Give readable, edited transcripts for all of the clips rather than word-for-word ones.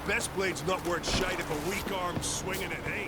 Best blade's not worth shite if a weak arm's swinging it, eh?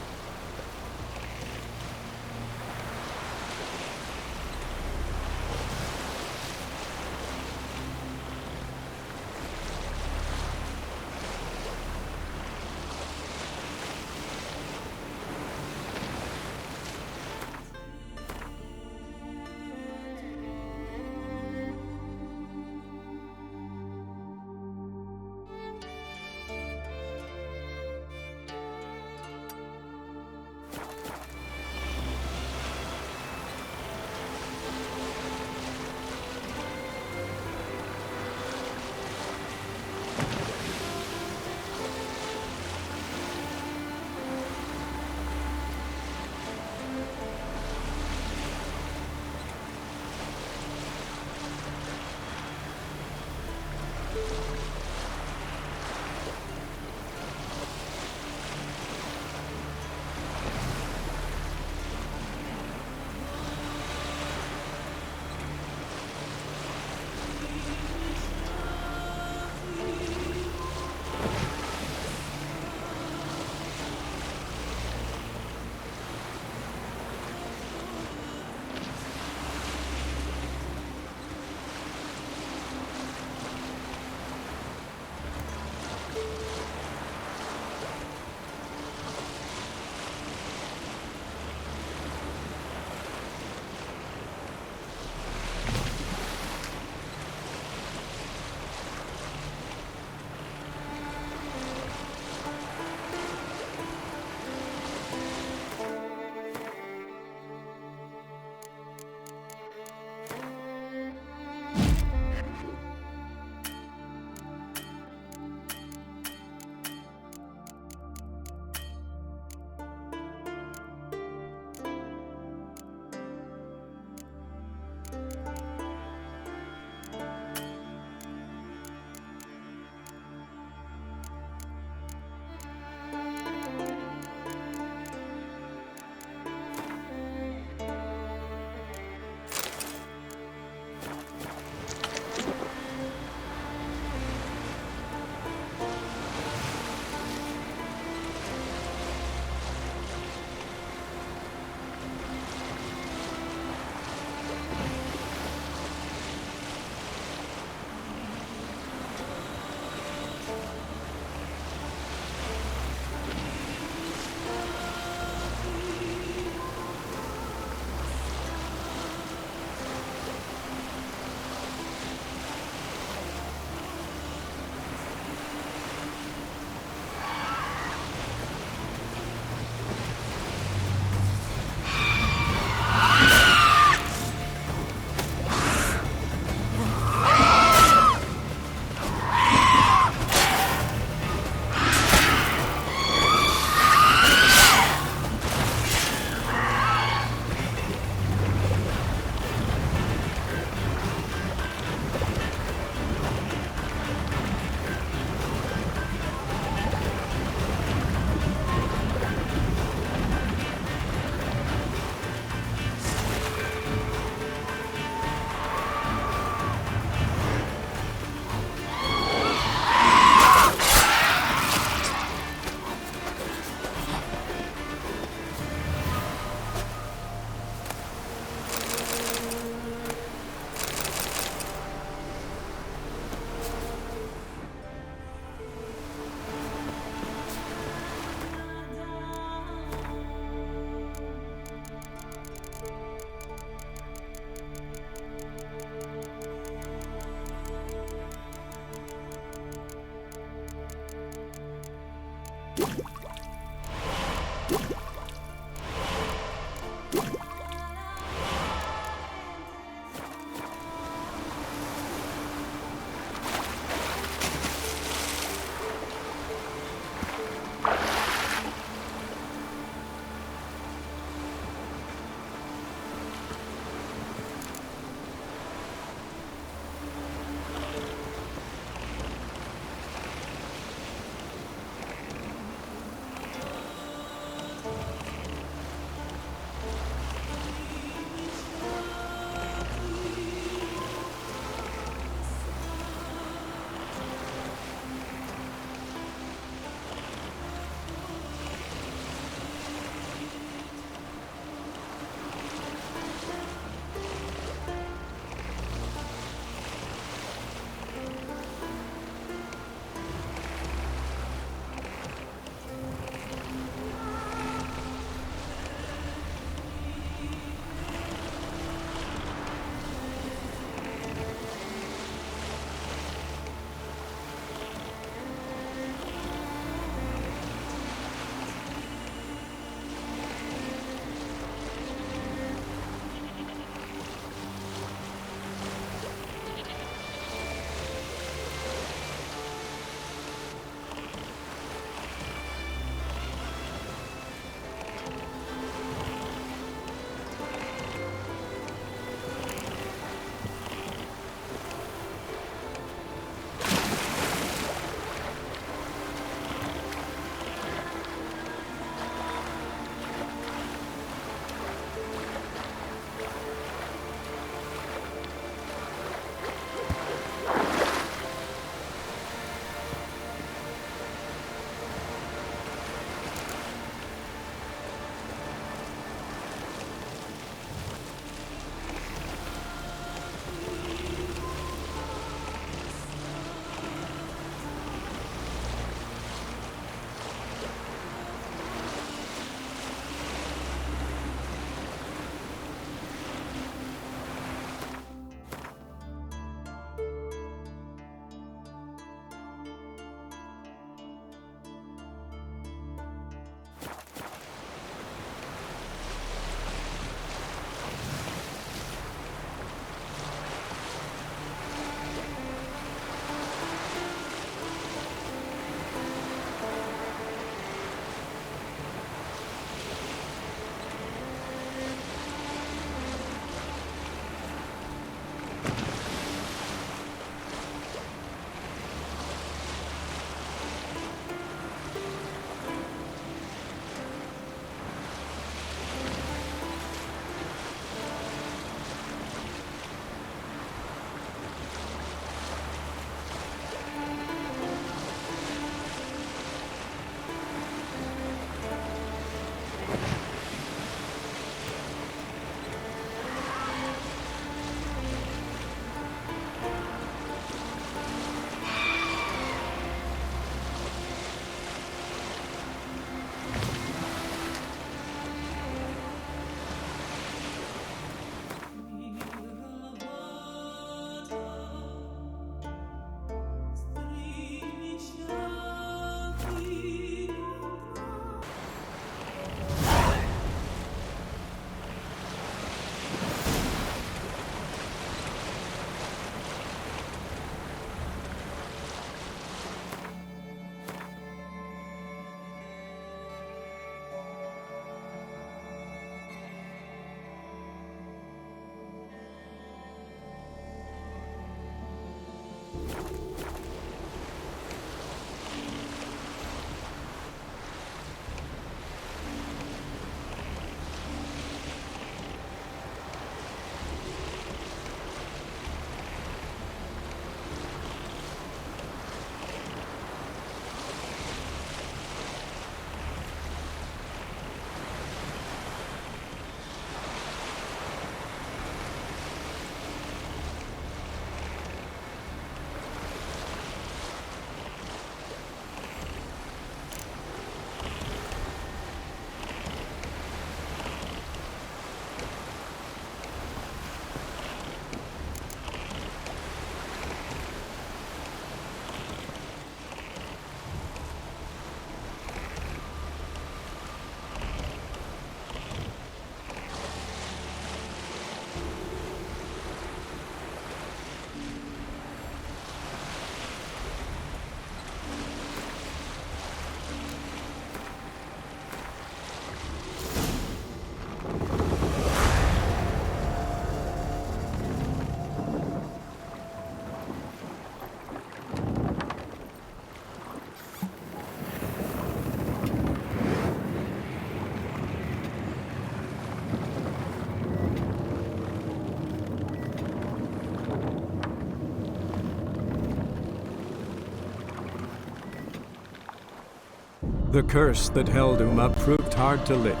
The curse that held Uma proved hard to lift,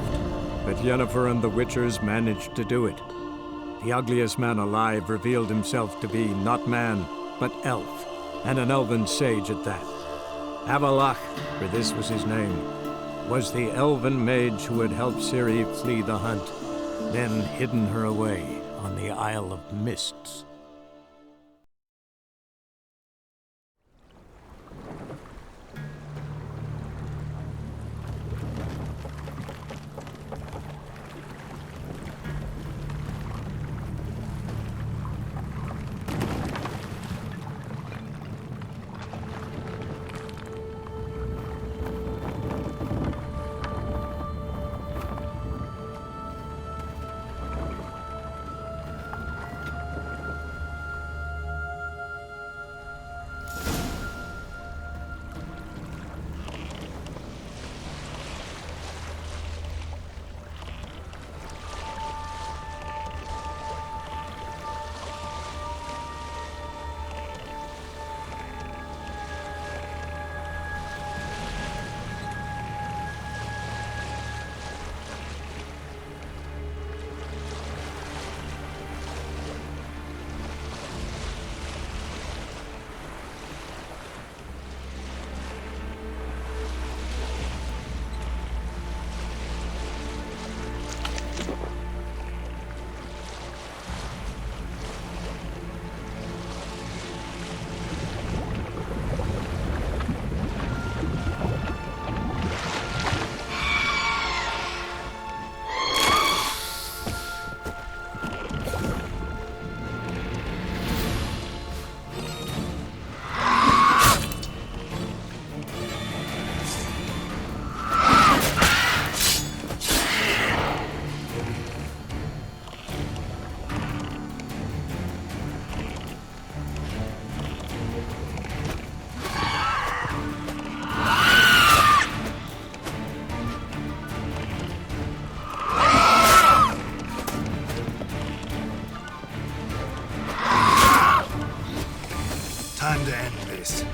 but Yennefer and the Witchers managed to do it. The ugliest man alive revealed himself to be not man, but elf, and an elven sage at that. Avallac'h, for this was his name, was the elven mage who had helped Ciri flee the hunt, then hidden her away on the Isle of Mists. Time to end this.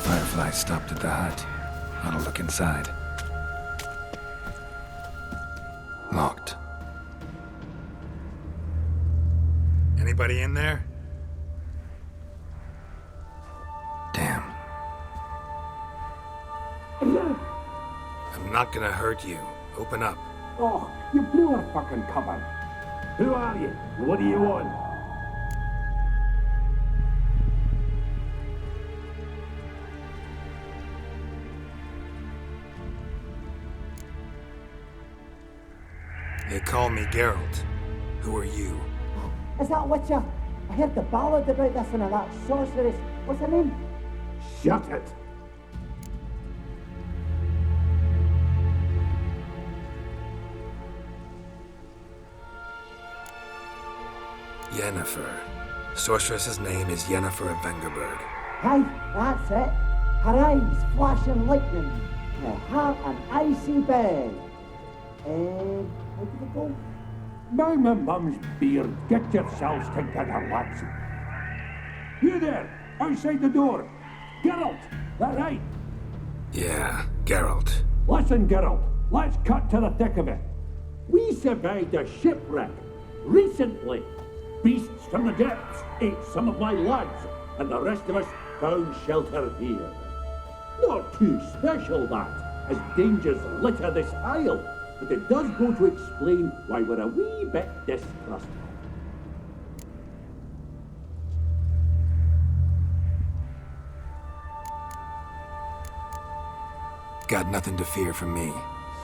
Firefly stopped at the hut. I'll look inside. Locked. Anybody in there? Damn. I'm not gonna hurt you. Open up. Oh, you blew our fucking cover. Who are you? What do you want? They call me Geralt. Who are you? Is that Witcher? I heard the ballad about this and that sorceress. What's her name? Shut it! Yennefer. Sorceress's name is Yennefer of Vengerberg. Aye, that's it. Her eyes flashing lightning. Her heart an icy bed. And how did it go? By my mum's beard, get yourselves together, lads. You there, outside the door. Geralt, that right? Yeah, Geralt. Listen, Geralt, let's cut to the thick of it. We survived a shipwreck recently. Beasts from the depths ate some of my lads, and the rest of us found shelter here. Not too special, that, as dangers litter this isle, but it does go to explain why we're a wee bit distrustful. Got nothing to fear from me.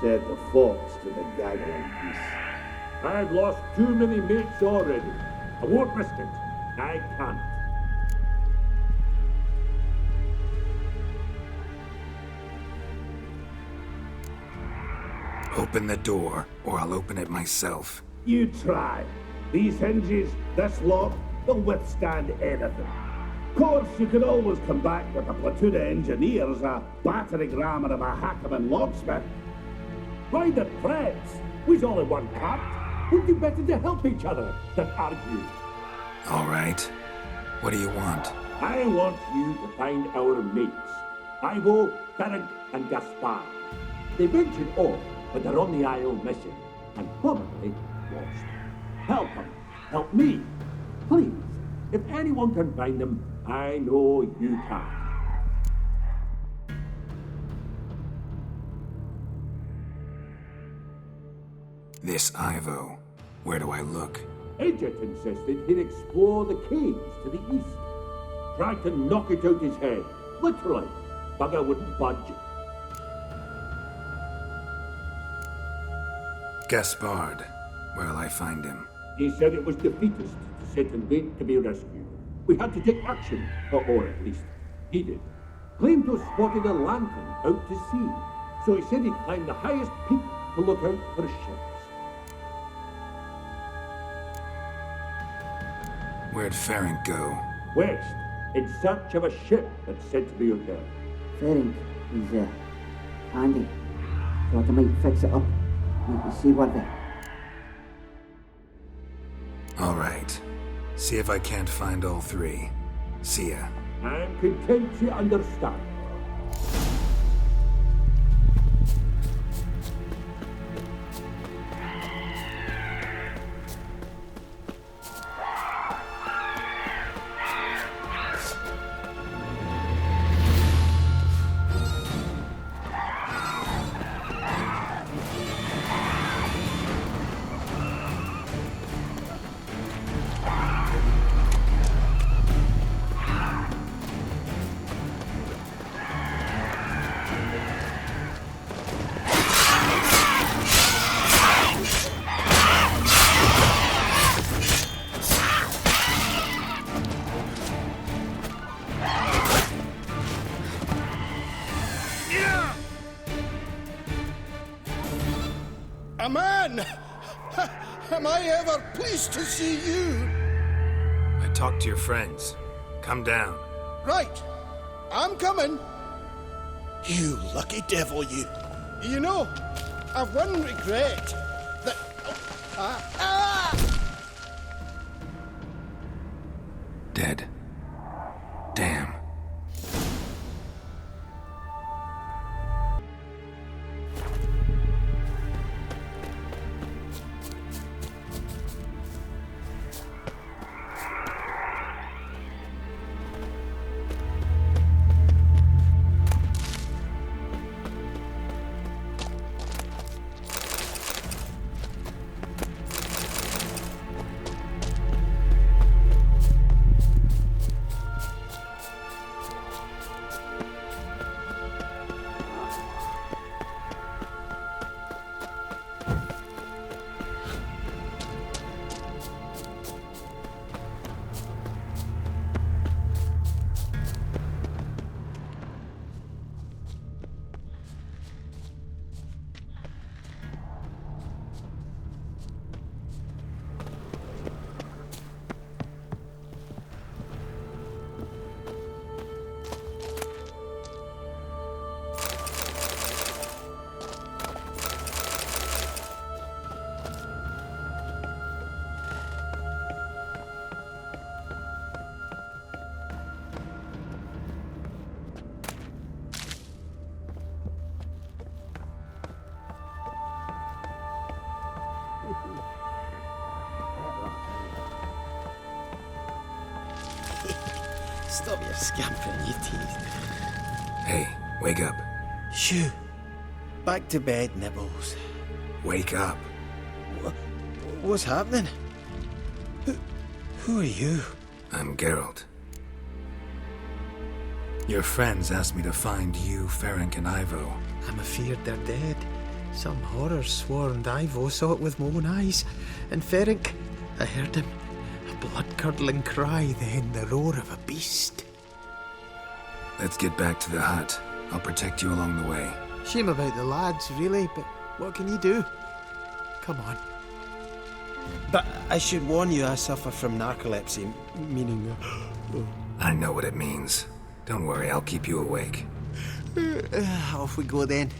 Said the fox to the gathering geese. I've lost too many mates already. I won't risk it. I can't. Open the door, or I'll open it myself. You try. These hinges, this lock, they'll withstand anything. Of course, you can always come back with a platoon of engineers, a battering ram and a hackman locksmith. Why the threats? We's all in one cart. We'd do better to help each other than argue. All right. What do you want? I want you to find our mates. Ivo, Ferenc, and Gaspar. They ventured off, but they're on the Isle missing, and probably lost. Help them. Help me. Please. If anyone can find them, I know you can. This Ivo. Where do I look? Edget insisted he'd explore the caves to the east. Tried to knock it out his head. Literally. Bugger wouldn't budge. Gaspard. Where'll I find him? He said it was defeatist to sit and wait to be rescued. We had to take action, or at least he did. Claimed to have spotted a lantern out to sea, so he said he'd climb the highest peak to look out for ships. Where'd Ferenc go? West, in search of a ship that's said to be out there. Ferenc, he's handy. Thought I might fix it up. You can see what they... All right. See if I can't find all three. See ya. I'm content you understand. A man! Am I ever pleased to see you? I talked to your friends. Come down. Right. I'm coming. You lucky devil, you. You know, I've one regret. That... Dead. Damn. Stop your scampering, you teeth. Hey, wake up. Shoo. Back to bed, Nibbles. Wake up. What's happening? Who are you? I'm Geralt. Your friends asked me to find you, Ferenc, and Ivo. I'm afeard they're dead. Some horror sworn Ivo saw it with my own eyes. And Ferenc, I heard him. A blood-curdling cry, then the roar of a beast. Let's get back to the hut. I'll protect you along the way. Shame about the lads, really, but what can you do? Come on. But I should warn you, I suffer from narcolepsy, meaning... I know what it means. Don't worry, I'll keep you awake. Off we go then.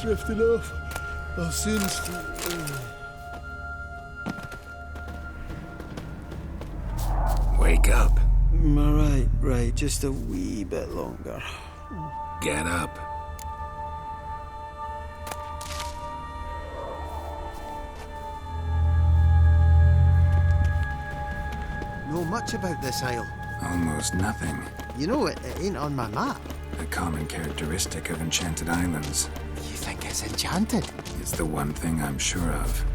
Drifting off. I'll soon... Wake up. Right, just a wee bit longer. Get up. Know much about this isle. Almost nothing. You know, it ain't on my map. A common characteristic of enchanted islands. You think it's enchanted? It's the one thing I'm sure of.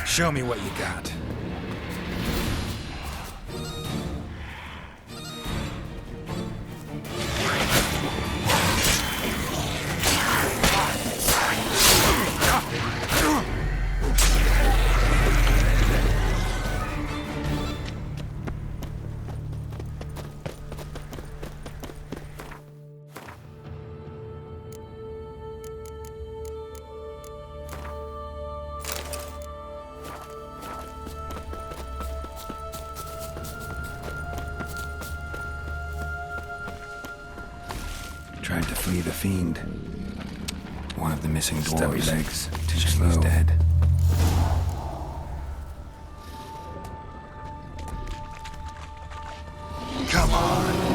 Show me what you got. Tried to flee the fiend. One of the missing Stubby dwarves. legs. Too He's slow. dead. Come on.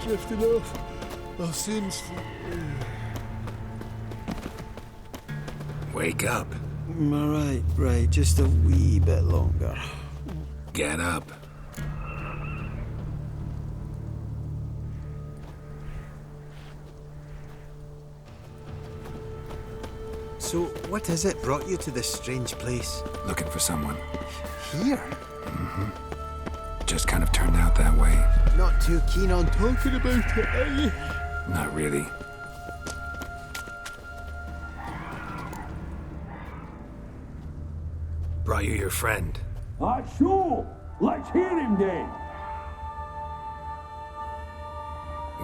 drifting off. I'll soon... Wake up. Right, just a wee bit longer. Get up. So, what is it brought you to this strange place? Looking for someone. Here? Just kind of turned out that way. Not too keen on talking about it, are you? Not really. Brought you your friend. Sure. Let's hear him then.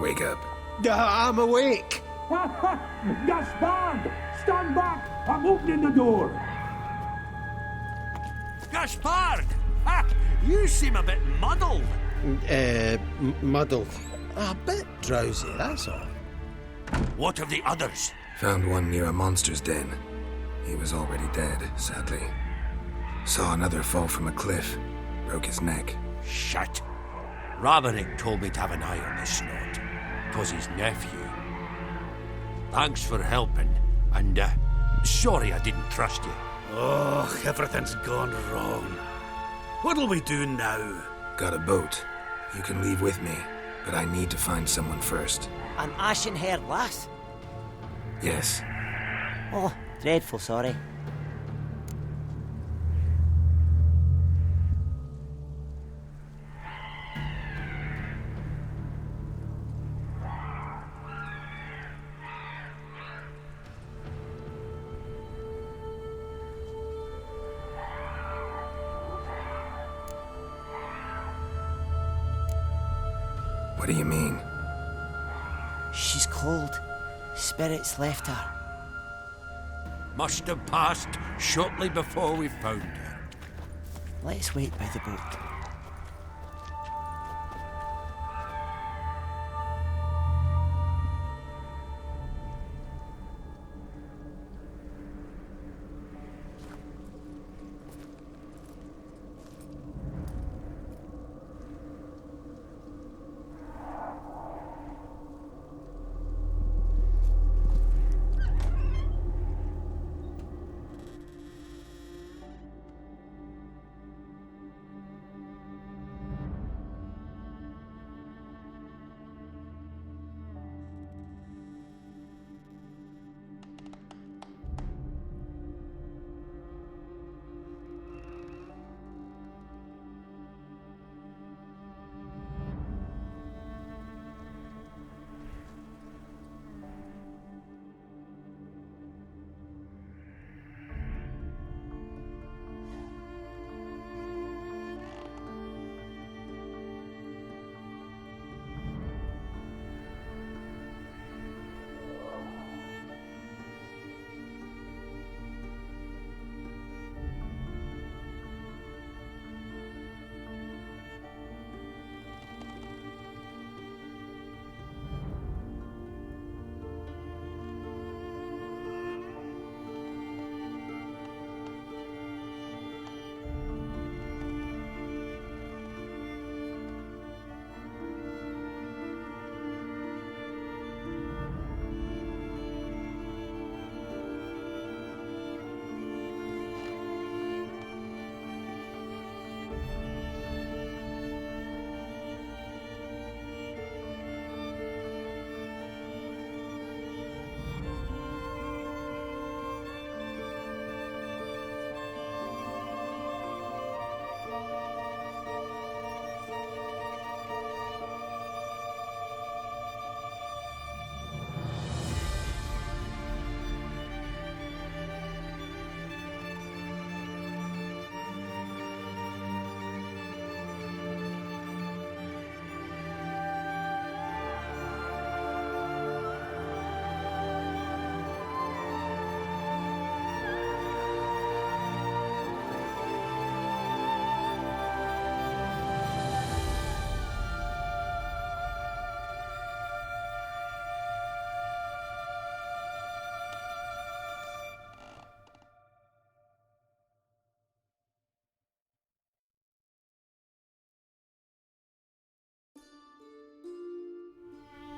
Wake up. I'm awake. Gaspard! Stand back! I'm opening the door! Gaspard! Ha! You seem a bit muddled. Muddled. A bit drowsy, that's all. What of the others? Found one near a monster's den. He was already dead, sadly. Saw another fall from a cliff. Broke his neck. Shit. Raverick told me to have an eye on the snot. 'Twas his nephew. Thanks for helping, and sorry I didn't trust you. Oh, everything's gone wrong. What'll we do now? Got a boat. You can leave with me, but I need to find someone first. An ashen-haired lass? Yes. Oh, dreadful sorry. What do you mean? She's cold. Spirits left her. Must have passed shortly before we found her. Let's wait by the boat.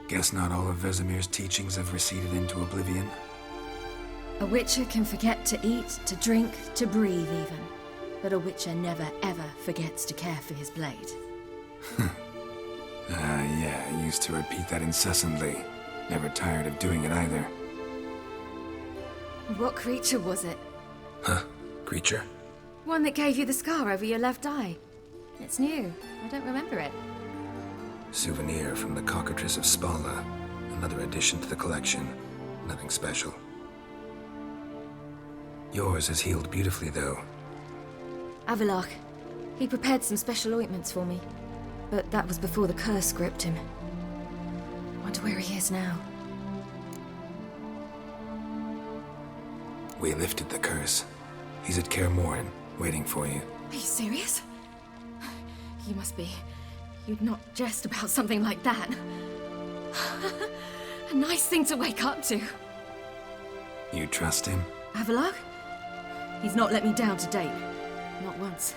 Guess not all of Vesemir's teachings have receded into oblivion. A Witcher can forget to eat, to drink, to breathe even. But a Witcher never ever forgets to care for his blade. Yeah, I used to repeat that incessantly. Never tired of doing it either. What creature was it? Huh? Creature? One that gave you the scar over your left eye. It's new. I don't remember it. Souvenir from the Cockatrice of Spala. Another addition to the collection. Nothing special. Yours has healed beautifully, though. Avallac'h. He prepared some special ointments for me. But that was before the curse gripped him. Wonder where he is now. We lifted the curse. He's at Kaer Morhen, waiting for you. Are you serious? You must be. You'd not jest about something like that. A nice thing to wake up to. You trust him? Avallac'h? He's not let me down to date. Not once.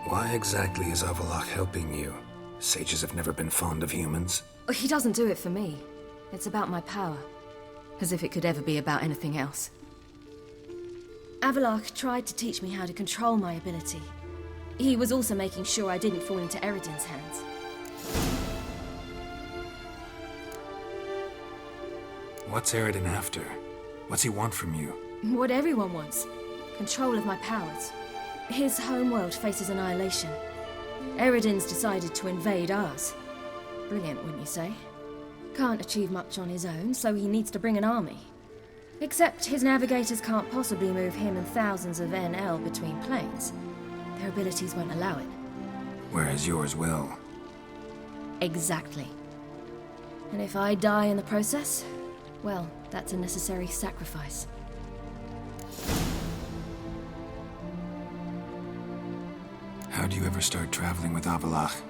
Why exactly is Avallac'h helping you? Sages have never been fond of humans. He doesn't do it for me. It's about my power. As if it could ever be about anything else. Avallac'h tried to teach me how to control my ability. He was also making sure I didn't fall into Eredin's hands. What's Eredin after? What's he want from you? What everyone wants. Control of my powers. His homeworld faces annihilation. Eredin's decided to invade ours. Brilliant, wouldn't you say? Can't achieve much on his own, so he needs to bring an army. Except his navigators can't possibly move him and thousands of NL between planes. Their abilities won't allow it. Whereas yours will. Exactly. And if I die in the process, well, that's a necessary sacrifice. How do you ever start traveling with Avallac'h?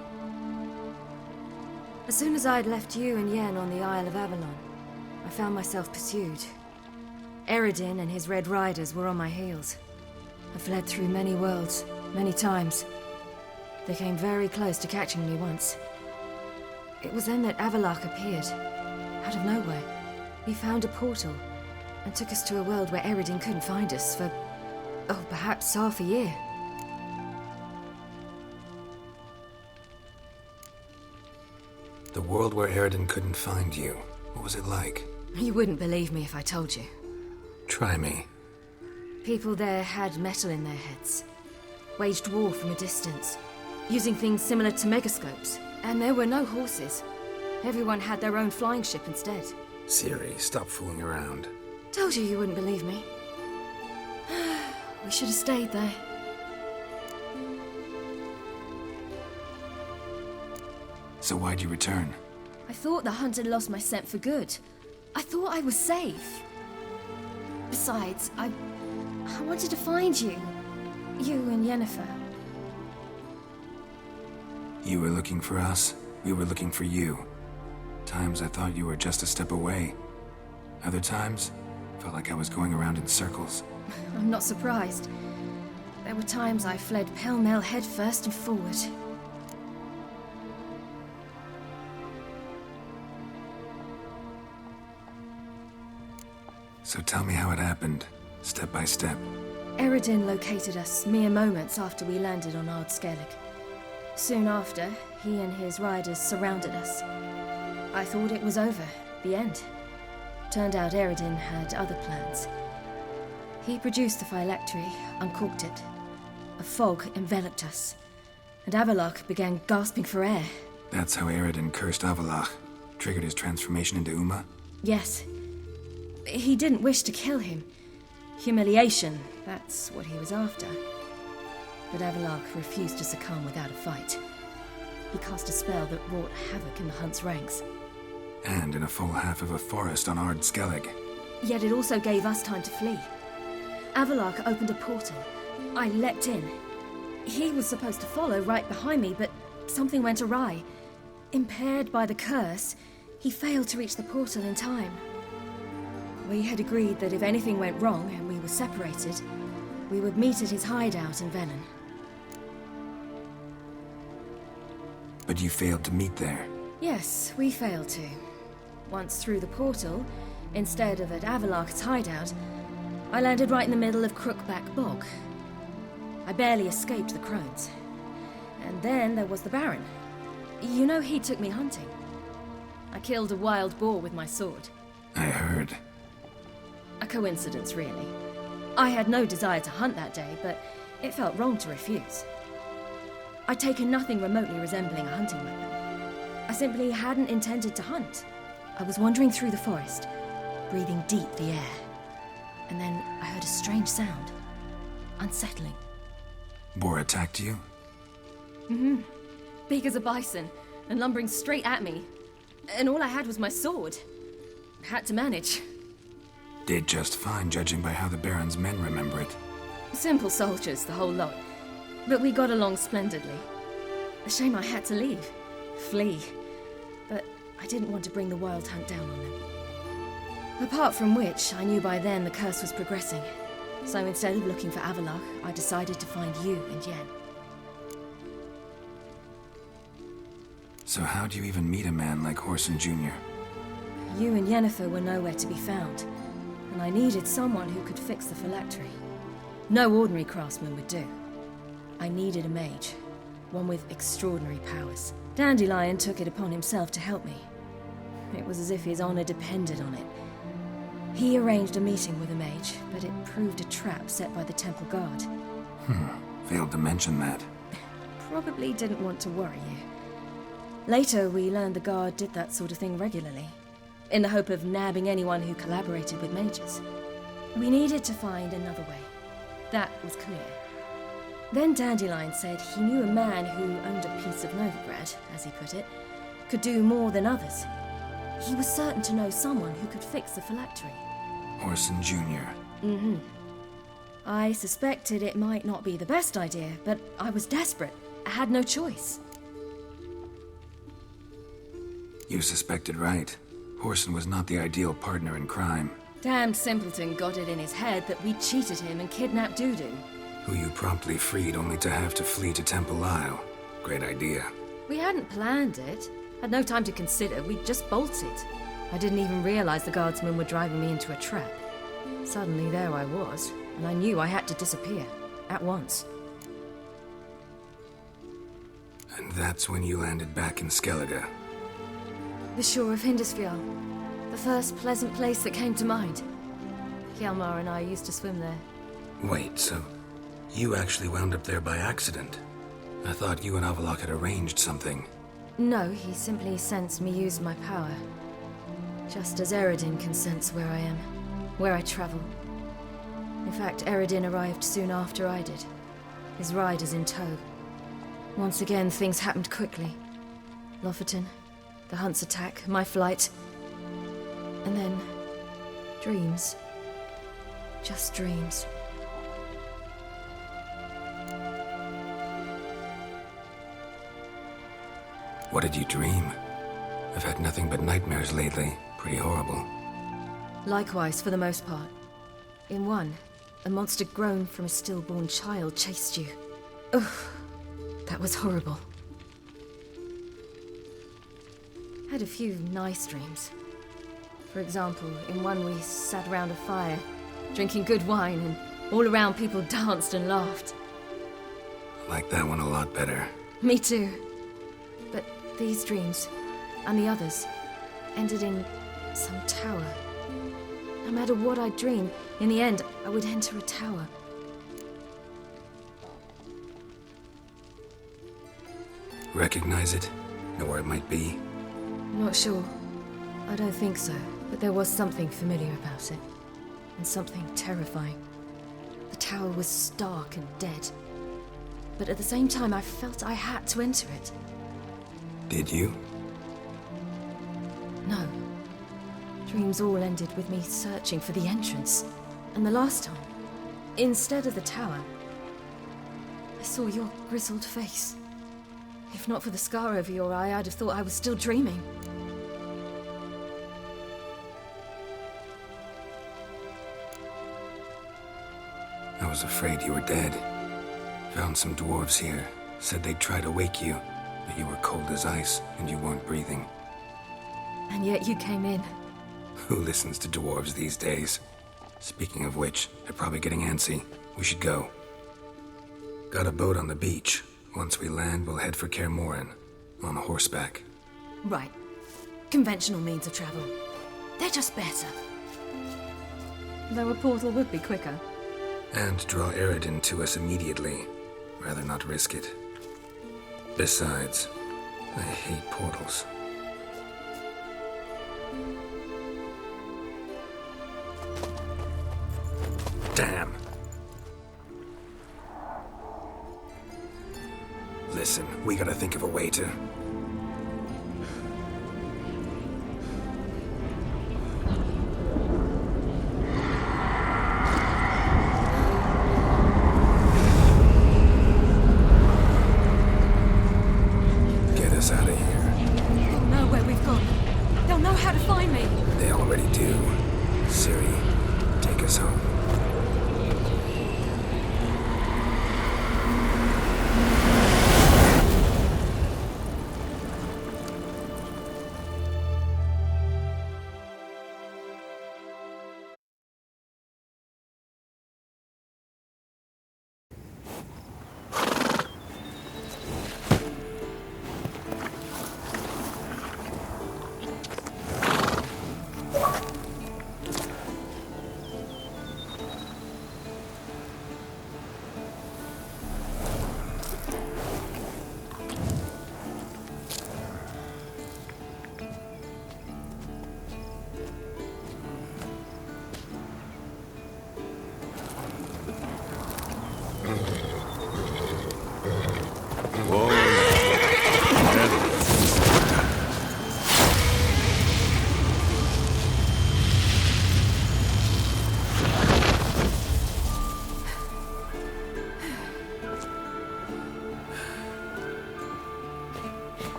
As soon as I'd left you and Yen on the Isle of Avalon, I found myself pursued. Eredin and his Red Riders were on my heels. I fled through many worlds, many times. They came very close to catching me once. It was then that Avallac'h appeared, out of nowhere. He found a portal, and took us to a world where Eredin couldn't find us for, perhaps half a year. The world where Eredin couldn't find you. What was it like? You wouldn't believe me if I told you. Try me. People there had metal in their heads, waged war from a distance, using things similar to megascopes. And there were no horses. Everyone had their own flying ship instead. Ciri, stop fooling around. Told you wouldn't believe me. We should have stayed there. So why'd you return? I thought the hunt had lost my scent for good. I thought I was safe. Besides, I wanted to find you. You and Yennefer. You were looking for us. We were looking for you. Times I thought you were just a step away. Other times, felt like I was going around in circles. I'm not surprised. There were times I fled pell-mell headfirst and forward. So tell me how it happened, step by step. Eredin located us mere moments after we landed on Ard Skellig. Soon after, he and his riders surrounded us. I thought it was over, the end. Turned out Eredin had other plans. He produced the phylactery, uncorked it. A fog enveloped us, and Avallac'h began gasping for air. That's how Eredin cursed Avallac'h, triggered his transformation into Uma? Yes. He didn't wish to kill him. Humiliation, that's what he was after. But Avallac'h refused to succumb without a fight. He cast a spell that wrought havoc in the hunt's ranks. And in a full half of a forest on Ard Skellig. Yet it also gave us time to flee. Avallac'h opened a portal. I leapt in. He was supposed to follow right behind me, but something went awry. Impaired by the curse, he failed to reach the portal in time. We had agreed that if anything went wrong and we were separated, we would meet at his hideout in Velen. But you failed to meet there. Yes, we failed to. Once through the portal, instead of at Avalok's hideout, I landed right in the middle of Crookback Bog. I barely escaped the crones. And then there was the Baron. You know, he took me hunting. I killed a wild boar with my sword. I heard. A coincidence, really. I had no desire to hunt that day, but it felt wrong to refuse. I'd taken nothing remotely resembling a hunting weapon. I simply hadn't intended to hunt. I was wandering through the forest, breathing deep the air. And then I heard a strange sound. Unsettling. Boar attacked you? Big as a bison, and lumbering straight at me. And all I had was my sword. Had to manage. Did just fine, judging by how the Baron's men remember it. Simple soldiers, the whole lot. But we got along splendidly. A shame I had to leave. Flee. But I didn't want to bring the Wild Hunt down on them. Apart from which, I knew by then the curse was progressing. So instead of looking for Avalok, I decided to find you and Yen. So how do you even meet a man like Whoreson Jr.? You and Yennefer were nowhere to be found, and I needed someone who could fix the phylactery. No ordinary craftsman would do. I needed a mage, one with extraordinary powers. Dandelion took it upon himself to help me. It was as if his honor depended on it. He arranged a meeting with a mage, but it proved a trap set by the temple guard. Failed to mention that. Probably didn't want to worry you. Later, we learned the guard did that sort of thing regularly, in the hope of nabbing anyone who collaborated with mages. We needed to find another way. That was clear. Then Dandelion said he knew a man who owned a piece of Novigrad, as he put it, could do more than others. He was certain to know someone who could fix the phylactery. Whoreson Jr. I suspected it might not be the best idea, but I was desperate. I had no choice. You suspected right. Whoreson was not the ideal partner in crime. Damned simpleton got it in his head that we cheated him and kidnapped Dudu. Who you promptly freed only to have to flee to Temple Isle. Great idea. We hadn't planned it. Had no time to consider. We just bolted. I didn't even realize the guardsmen were driving me into a trap. Suddenly there I was, and I knew I had to disappear. At once. And that's when you landed back in Skellige. The shore of Hindisfjall. The first pleasant place that came to mind. Hjalmar and I used to swim there. Wait, so you actually wound up there by accident? I thought you and Avalok had arranged something. No, he simply sensed me use my power. Just as Eredin can sense where I am, where I travel. In fact, Eredin arrived soon after I did, his riders in tow. Once again, things happened quickly. Lofoten, the Hunt's attack, my flight. And then, dreams. Just dreams. What did you dream? I've had nothing but nightmares lately. Pretty horrible. Likewise, for the most part. In one, a monster grown from a stillborn child chased you. Ugh, that was horrible. Had a few nice dreams. For example, in one we sat around a fire, drinking good wine, and all around people danced and laughed. I like that one a lot better. Me too. But these dreams, and the others, ended in some tower. No matter what I dreamed, in the end, I would enter a tower. Recognize it? Know where it might be? Not sure. I don't think so, but there was something familiar about it. And something terrifying. The tower was stark and dead. But at the same time, I felt I had to enter it. Did you? No. Dreams all ended with me searching for the entrance. And the last time, instead of the tower, I saw your grizzled face. If not for the scar over your eye, I'd have thought I was still dreaming. I was afraid you were dead. Found some dwarves here. Said they'd try to wake you. but you were cold as ice, and you weren't breathing. And yet you came in. Who listens to dwarves these days? Speaking of which, they're probably getting antsy. We should go. Got a boat on the beach. Once we land, we'll head for Kaer Morhen. On horseback. Right. Conventional means of travel. They're just better. Though a portal would be quicker. And draw Eredin to us immediately. Rather not risk it. Besides, I hate portals. Damn. Listen, we gotta think of a way to... get us out of here. They'll know where we've gone. They'll know how to find me. They already do. Ciri, take us home.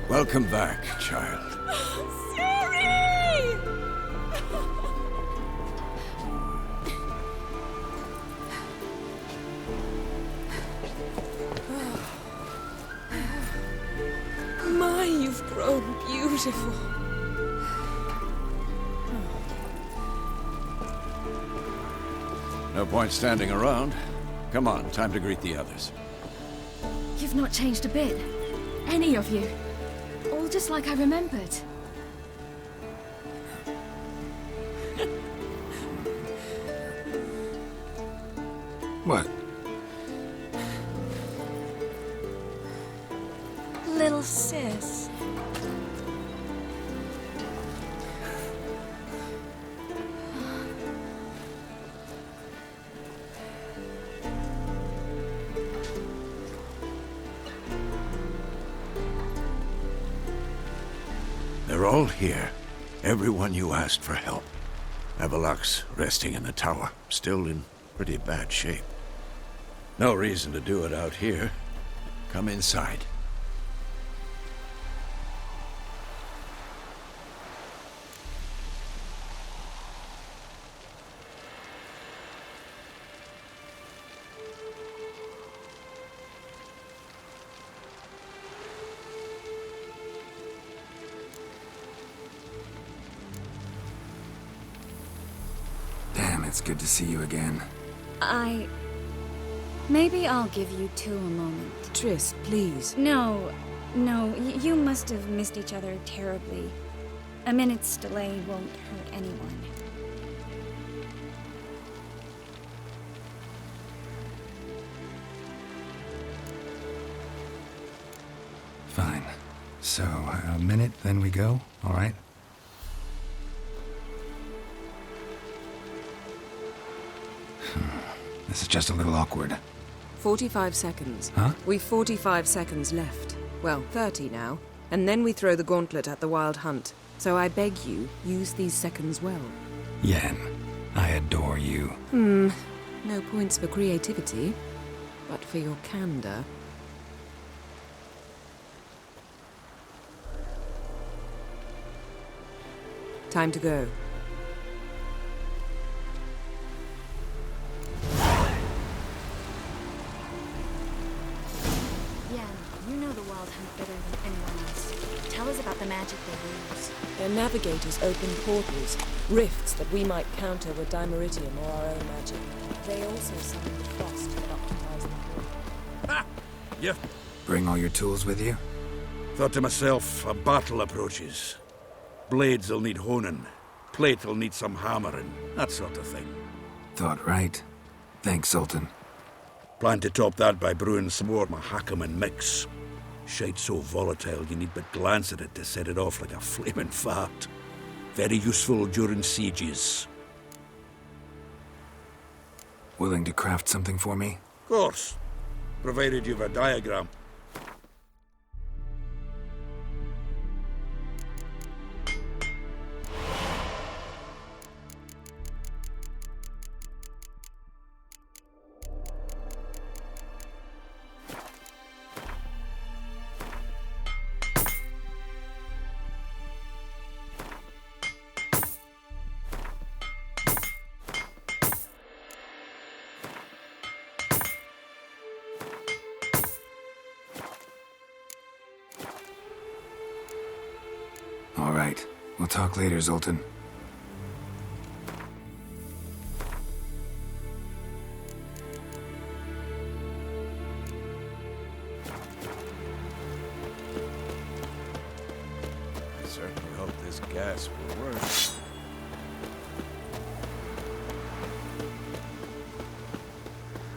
Welcome back, child. Ciri! My, you've grown beautiful. No point standing around. Come on, time to greet the others. You've not changed a bit. Any of you. All just like I remembered. What? Little sis. They're all here. Everyone you asked for help. Avallac'h's resting in the tower, still in pretty bad shape. No reason to do it out here. Come inside. Damn, it's good to see you again. Maybe I'll give you two a moment. Triss, please. No, you must have missed each other terribly. A minute's delay won't hurt anyone. Fine. So, a minute, then we go, all right? This is just a little awkward. 45 seconds. Huh? We've 45 seconds left. Well, 30 now. And then we throw the gauntlet at the Wild Hunt. So I beg you, use these seconds well. Yen, I adore you. No points for creativity, but for your candor. Time to go. Yeah, you know the Wild Hunt better than anyone else. Tell us about the magic they use. Their navigators open portals, rifts that we might counter with Dimeritium or our own magic. They also summon the frost that occupies the core. Ha! You Bring all your tools with you? thought to myself, a battle approaches. Blades will need honing. Plate will need some hammering. That sort of thing. Thought right. Thanks, Sultan. Plan to top that by brewing some more Mahakaman mix. Shite so volatile you need but glance at it to set it off like a flaming fart. Very useful during sieges. Willing to craft something for me? Of course. Provided you've a diagram. All right. We'll talk later, Zoltan. I certainly hope this gas will work.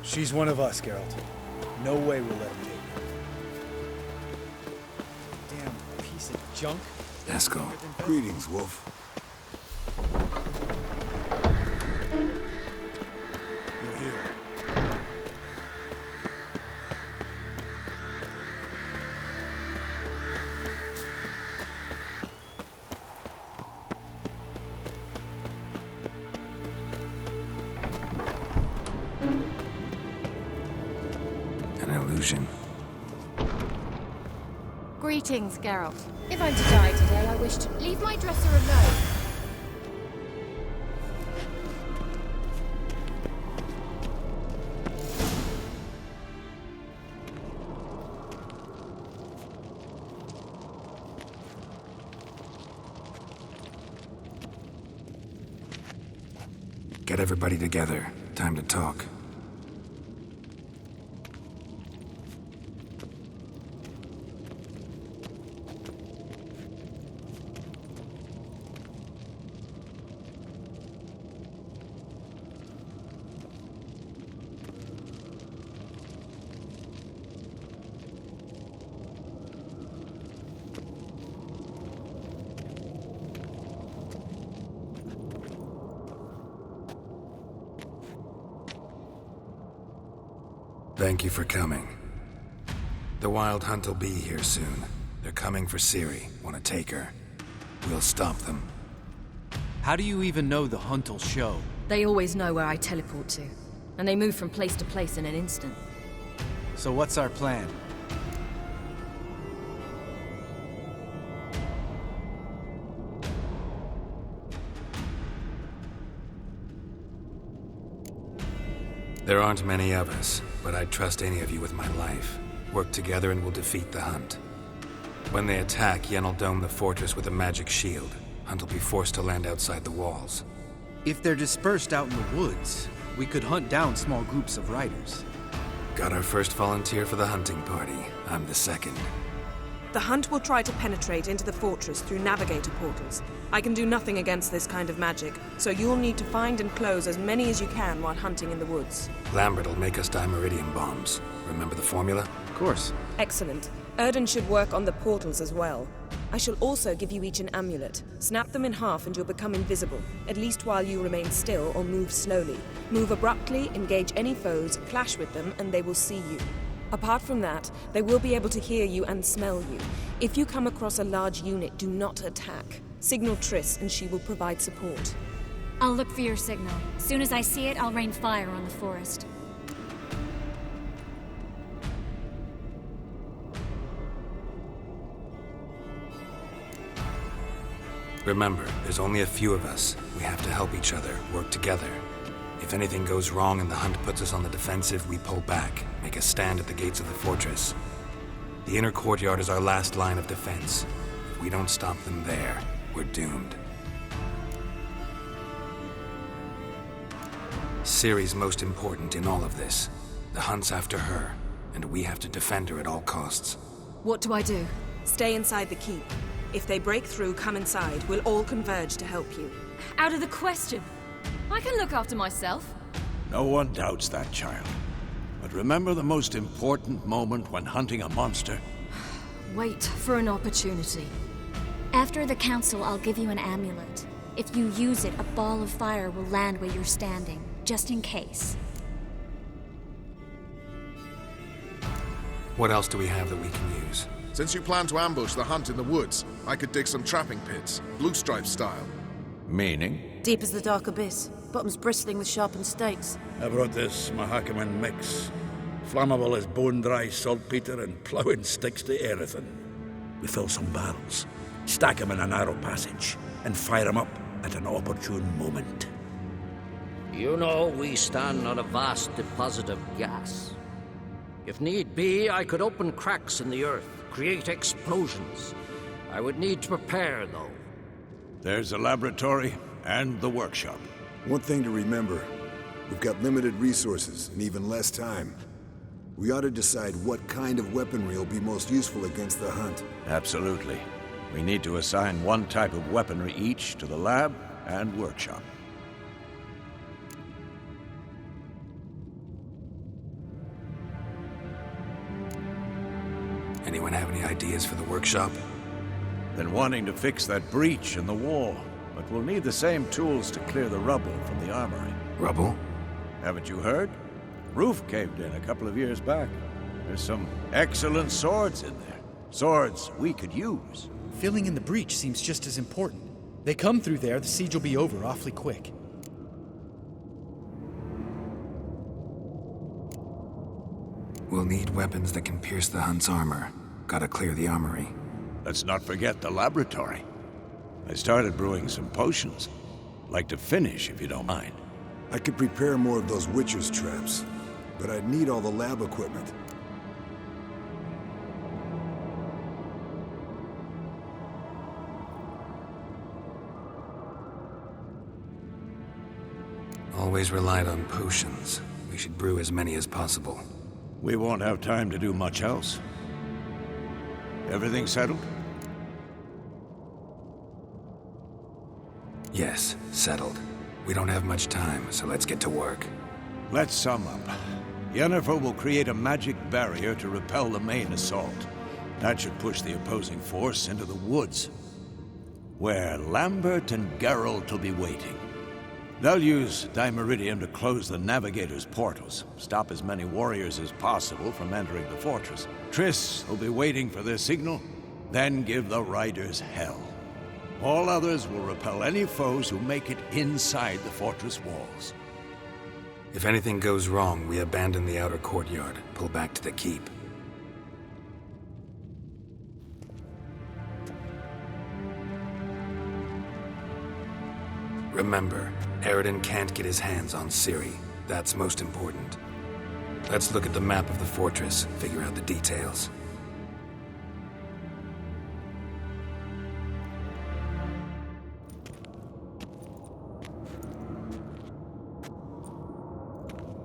She's one of us, Geralt. No way we'll let him take her. Damn piece of junk. Eskel. Greetings, Wolf. You're here. An illusion. Greetings, Geralt. If I'm to die today, I wish to leave my dresser alone. Get everybody together. Time to talk. Thank you for coming. The Wild Hunt will be here soon. They're coming for Ciri. Want to take her? We'll stop them. How do you even know the hunt will show? They always know where I teleport to, and they move from place to place in an instant. So what's our plan? There aren't many of us, but I'd trust any of you with my life. Work together and we'll defeat the Hunt. When they attack, Yen'll dome the fortress with a magic shield. Hunt will be forced to land outside the walls. If they're dispersed out in the woods, we could hunt down small groups of riders. Got our first volunteer for the hunting party. I'm the second. The Hunt will try to penetrate into the fortress through navigator portals. I can do nothing against this kind of magic, so you'll need to find and close as many as you can while hunting in the woods. Lambert will make us Dimeridium bombs. Remember the formula? Of course. Excellent. Erden should work on the portals as well. I shall also give you each an amulet. Snap them in half and you'll become invisible, at least while you remain still or move slowly. Move abruptly, engage any foes, clash with them, and they will see you. Apart from that, they will be able to hear you and smell you. If you come across a large unit, do not attack. Signal Triss and she will provide support. I'll look for your signal. As soon as I see it, I'll rain fire on the forest. Remember, there's only a few of us. We have to help each other, work together. If anything goes wrong and the hunt puts us on the defensive, we pull back, make a stand at the gates of the fortress. The inner courtyard is our last line of defense. If we don't stop them there, we're doomed. Ciri's most important in all of this. The hunt's after her, and we have to defend her at all costs. What do I do? Stay inside the keep. If they break through, come inside. We'll all converge to help you. Out of the question. I can look after myself. No one doubts that, child. But remember the most important moment when hunting a monster? Wait for an opportunity. After the council, I'll give you an amulet. If you use it, a ball of fire will land where you're standing, just in case. What else do we have that we can use? Since you plan to ambush the hunt in the woods, I could dig some trapping pits, blue stripe style. Meaning? Deep as the dark abyss, bottoms bristling with sharpened stakes. I brought this Mahakaman mix. Flammable as bone-dry saltpeter and ploughing sticks to anything. We fill some barrels, stack them in a narrow passage, and fire them up at an opportune moment. You know, we stand on a vast deposit of gas. If need be, I could open cracks in the earth, create explosions. I would need to prepare, though. There's a laboratory and the workshop. One thing to remember, we've got limited resources and even less time. We ought to decide what kind of weaponry will be most useful against the hunt. Absolutely. We need to assign one type of weaponry each to the lab and workshop. Anyone have any ideas for the workshop? Been wanting to fix that breach in the wall, but we'll need the same tools to clear the rubble from the armory. Rubble? Haven't you heard? Roof caved in a couple of years back. There's some excellent swords in there. Swords we could use. Filling in the breach seems just as important. They come through there, the siege will be over awfully quick. We'll need weapons that can pierce the hunt's armor. Gotta clear the armory. Let's not forget the laboratory. I started brewing some potions. Like to finish, if you don't mind. I could prepare more of those Witcher's traps, but I'd need all the lab equipment. Always relied on potions. We should brew as many as possible. We won't have time to do much else. Everything settled? Yes, settled. We don't have much time, so let's get to work. Let's sum up. Yennefer will create a magic barrier to repel the main assault. That should push the opposing force into the woods, where Lambert and Geralt will be waiting. They'll use Dimeridium to close the Navigator's portals, stop as many warriors as possible from entering the fortress. Triss will be waiting for their signal, then give the riders hell. All others will repel any foes who make it inside the fortress walls. If anything goes wrong, we abandon the outer courtyard, pull back to the keep. Remember, Eredin can't get his hands on Ciri. That's most important. Let's look at the map of the fortress, figure out the details.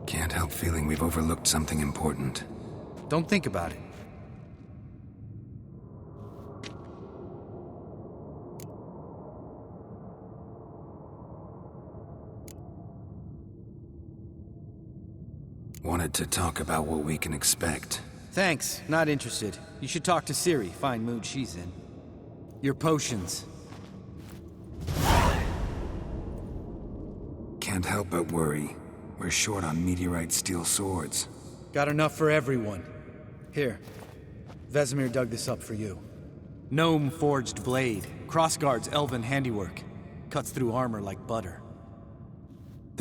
Can't help feeling we've overlooked something important. Don't think about it. Wanted to talk about what we can expect. Thanks, not interested. You should talk to Ciri, fine mood she's in. Your potions. Can't help but worry. We're short on meteorite steel swords. Got enough for everyone. Here, Vesemir dug this up for you. Gnome-forged blade. Crossguard's elven handiwork. Cuts through armor like butter.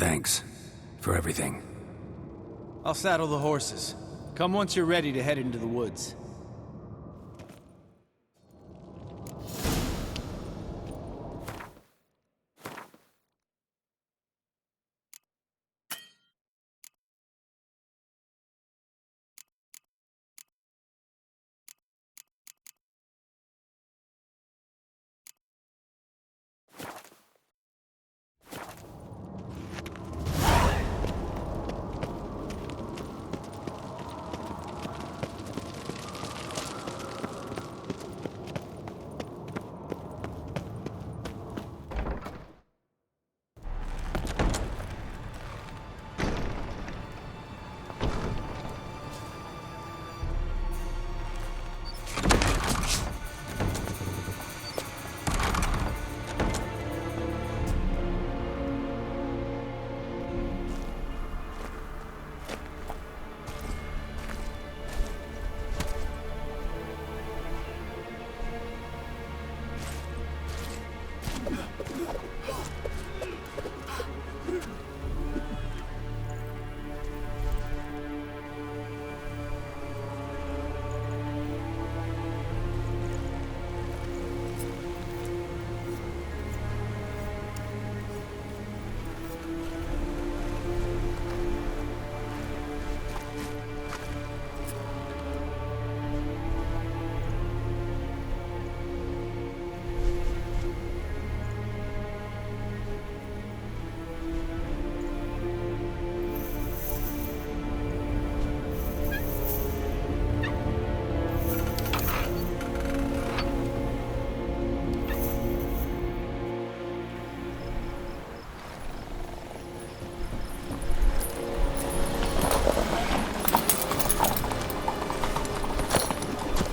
Thanks. For everything. I'll saddle the horses. Come once you're ready to head into the woods.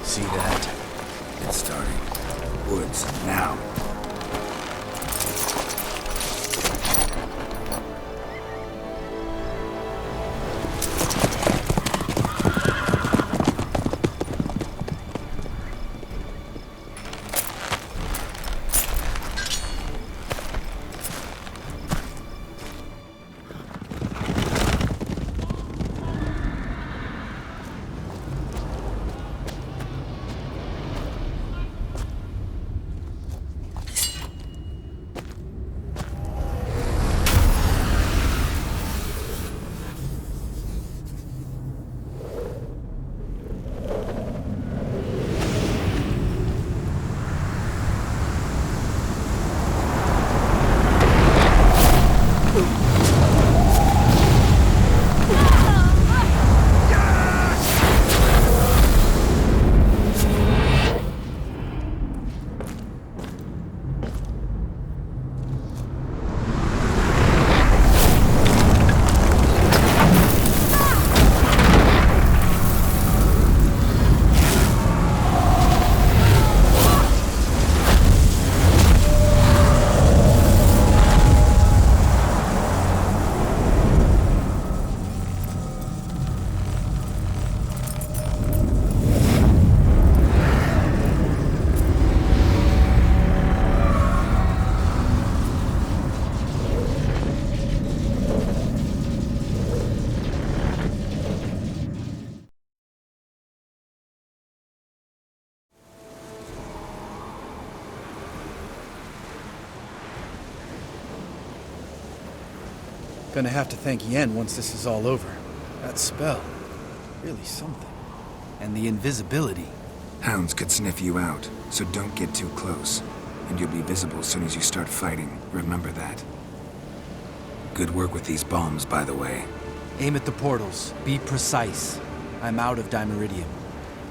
See that? It's starting. Woods, now. Gonna have to thank Yen once this is all over. That spell, really something. And the invisibility. Hounds could sniff you out, so don't get too close. And you'll be visible as soon as you start fighting. Remember that. Good work with these bombs, by the way. Aim at the portals. Be precise. I'm out of Dimeridium.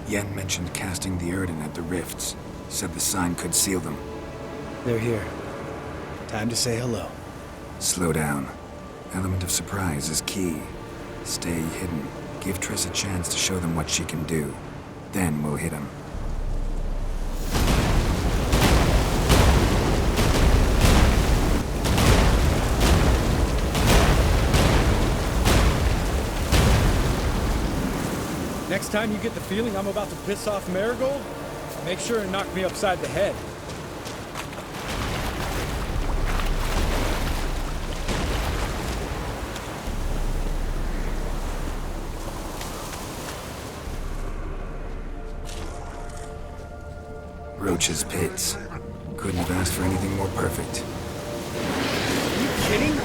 Yen mentioned casting the Erden at the rifts. Said the sign could seal them. They're here. Time to say hello. Slow down. Element of surprise is key. Stay hidden. Give Triss a chance to show them what she can do. Then we'll hit them. Next time you get the feeling I'm about to piss off Marigold, make sure and knock me upside the head. Roach's pits. Couldn't have asked for anything more perfect. Are you kidding?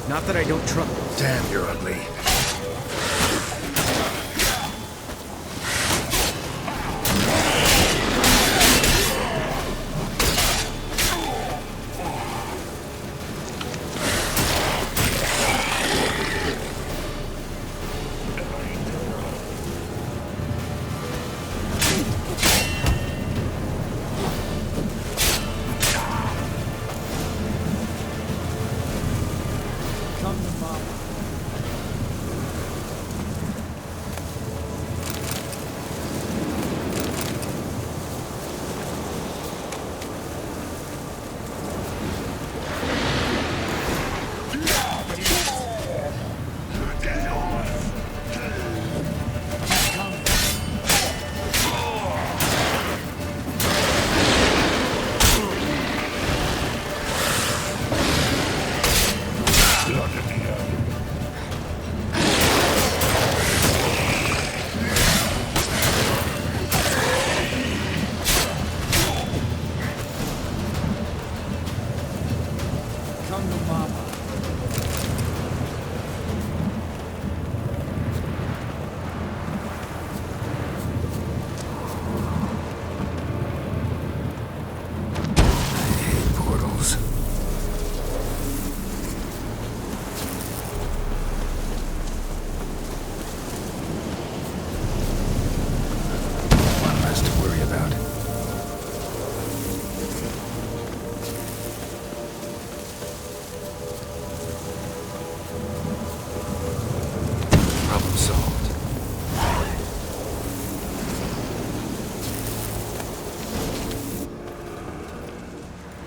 Not that I don't trust. Damn, you're ugly.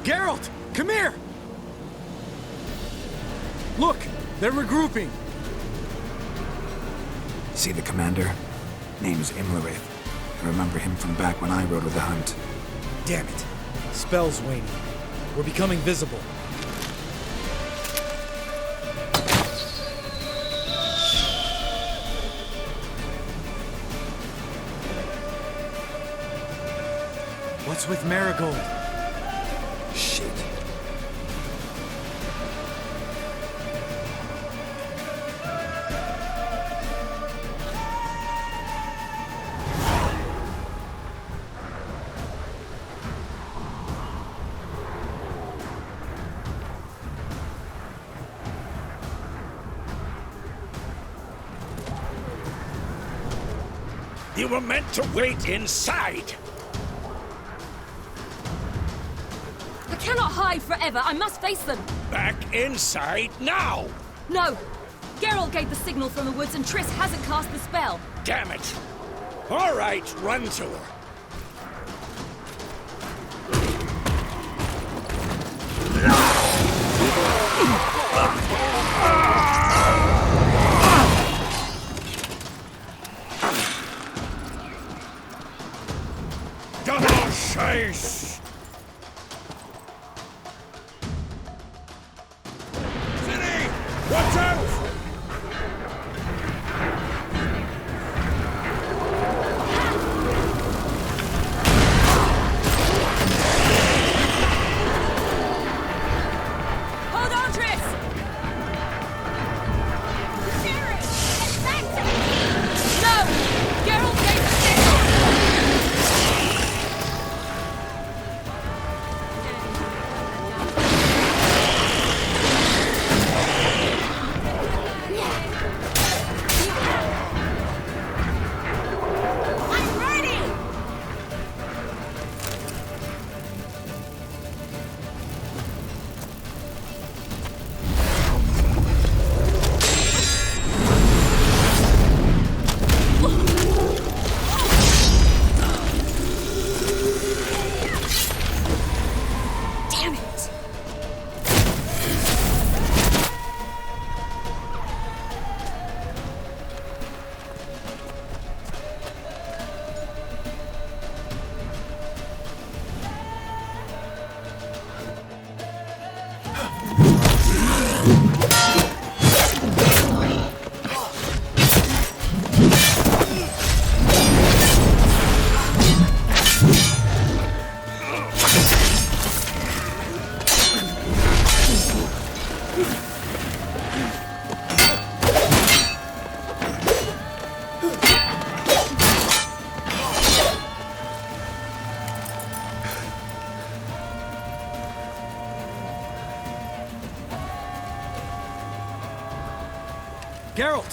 Geralt! Come here! Look! They're regrouping! See the commander? Name's Imlerith. I remember him from back when I rode with the Hunt. Damn it. Spell's waning. We're becoming visible. What's with Marigold? Shit. You were meant to wait inside! I cannot hide forever. I must face them. Back inside now! No! Geralt gave the signal from the woods and Triss hasn't cast the spell. Damn it! All right, run to her. Double chase! City! Watch out! Hold on, Triss! No! Geralt gave the signal! Geralt!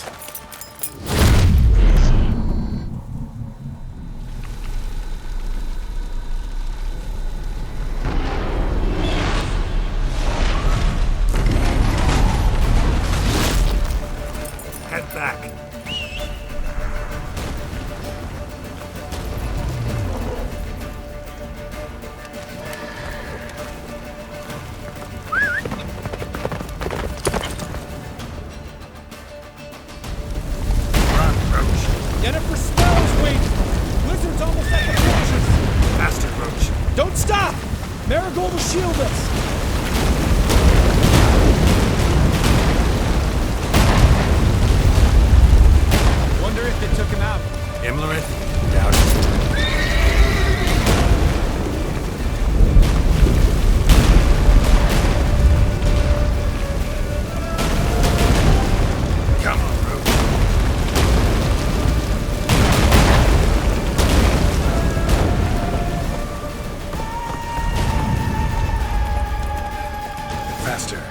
Head back. Yennefer smells waiting! Blizzard's almost at the fortress! Faster, Roach. Don't stop! Marigold will shield us! Wonder if they took him out. Imlerith? Doubt it. Come on, Roach. Faster.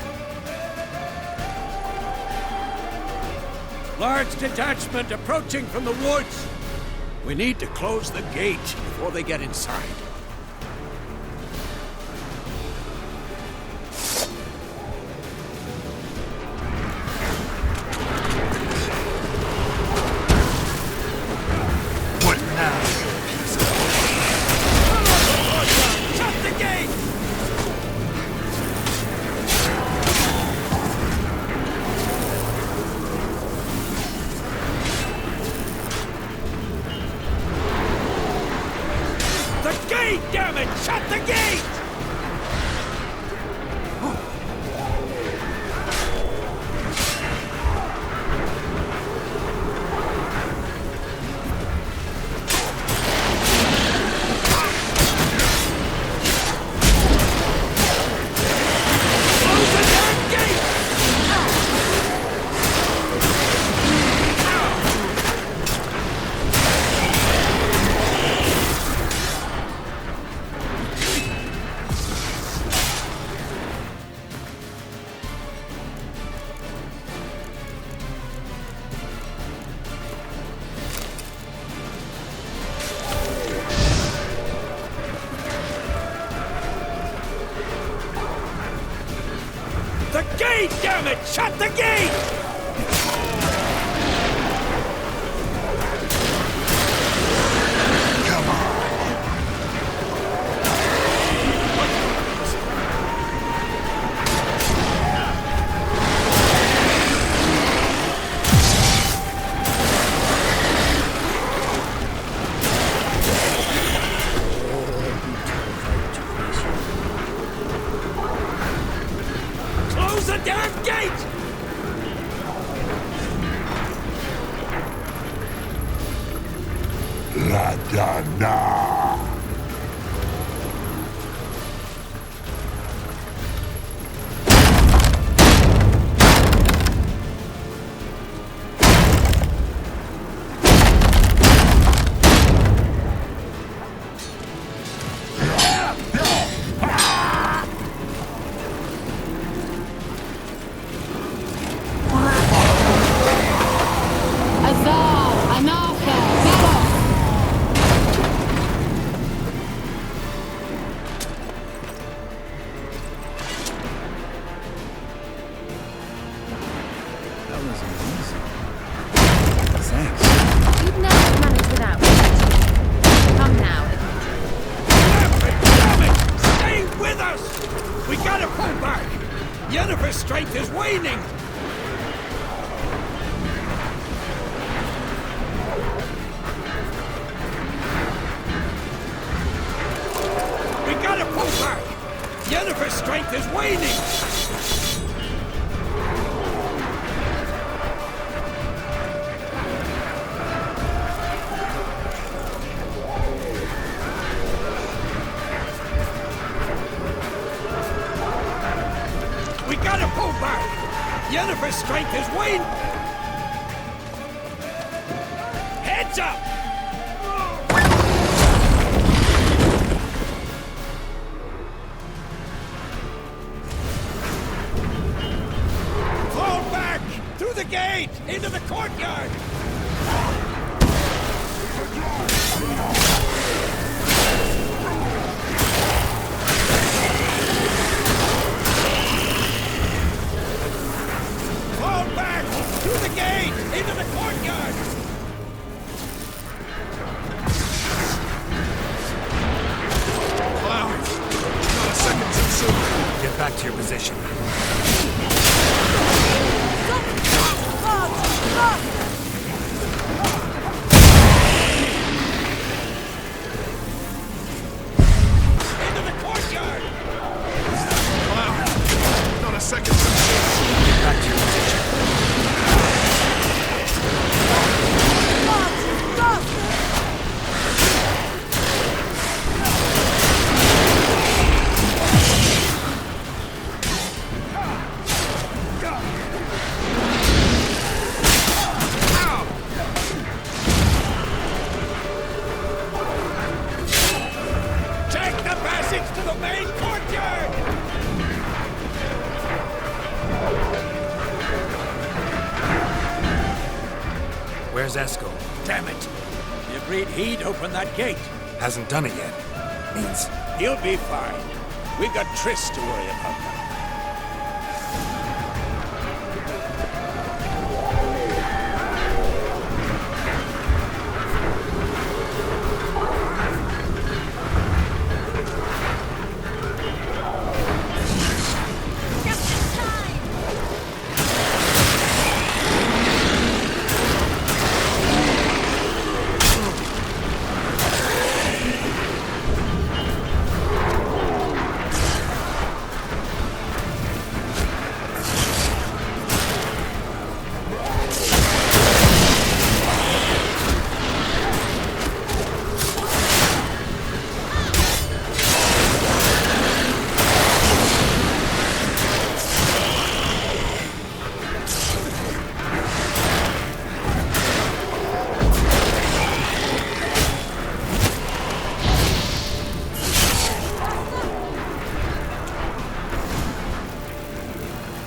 Large detachment approaching from the woods. We need to close the gate before they get inside. What now? Shut the gate! The gate, damn it! Shut the gate! Close the damn gate! The gate, damn it! Shut the gate! Come on. Close the damn gate! La Dana. Azar! Anarcha! Velos! That was easy. Thanks. You'd never have managed without me. Come now, Damn it! Stay with us! We gotta pull back! Yennefer's strength is waning! We gotta pull back! Yennefer's strength is waning! We gotta pull back! Yennefer's strength is waning! Heads up! Fall back! Through the the gate! Into the courtyard! Fall back! Through the gate! Into the courtyard! Flowers! Not a second too soon! Get back to your position. Into the courtyard! Flowers! Not a second too soon! Get back to your position. Take the passage to the main courtyard! Where's Esco? Damn it! You agreed he'd open that gate. Hasn't done it yet. Means He'll be fine. We've got Triss to worry about now.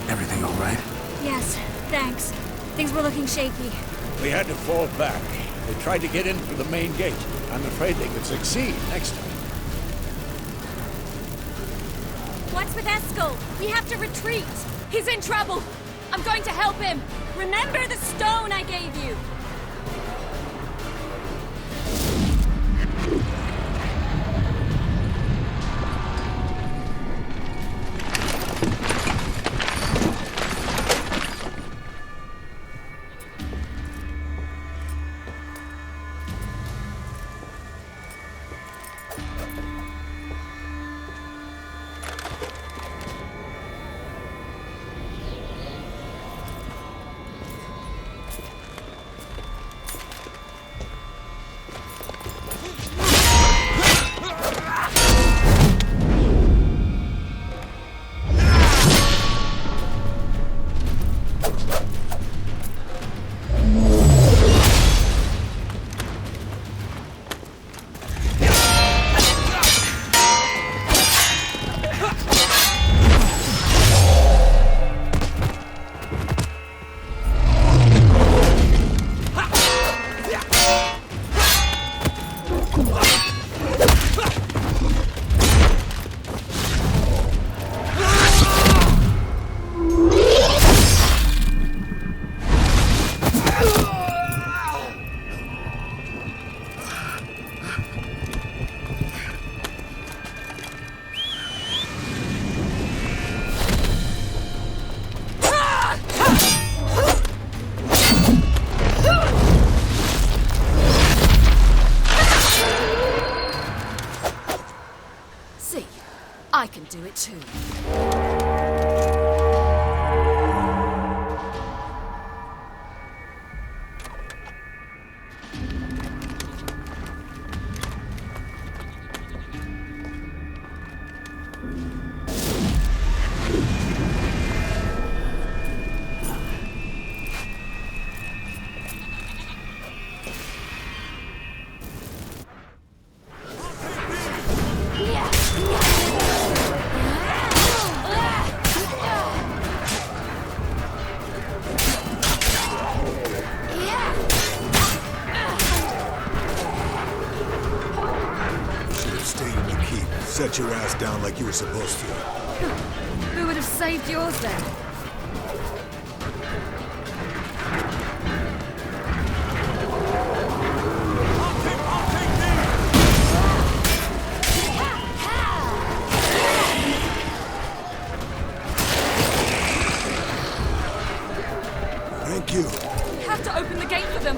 everything all right? Yes, thanks. Things were looking shaky. We had to fall back. They tried to get in through the main gate. I'm afraid they could succeed next time. What's with Eskel? We have to retreat. He's in trouble. I'm going to help him. Remember the stone I gave you. I can do it too. shut your ass down like you were supposed to. Who would have saved yours then? Thank you. We have to open the gate for them.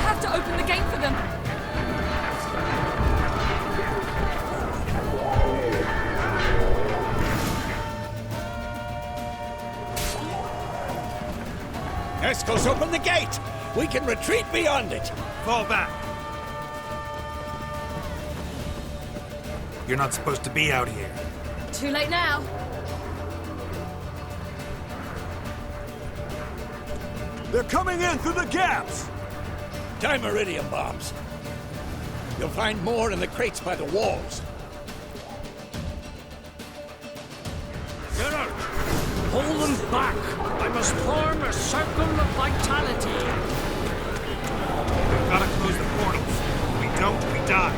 Have to open the gate for them. Eskel's open the gate! We can retreat beyond it! Fall back. You're not supposed to be out here. Too late now. They're coming in through the gaps! Time iridium bombs. You'll find more in the crates by the walls. Get out! Hold them back! I must form a circle of vitality. We've got to close the portals. If we don't, we die.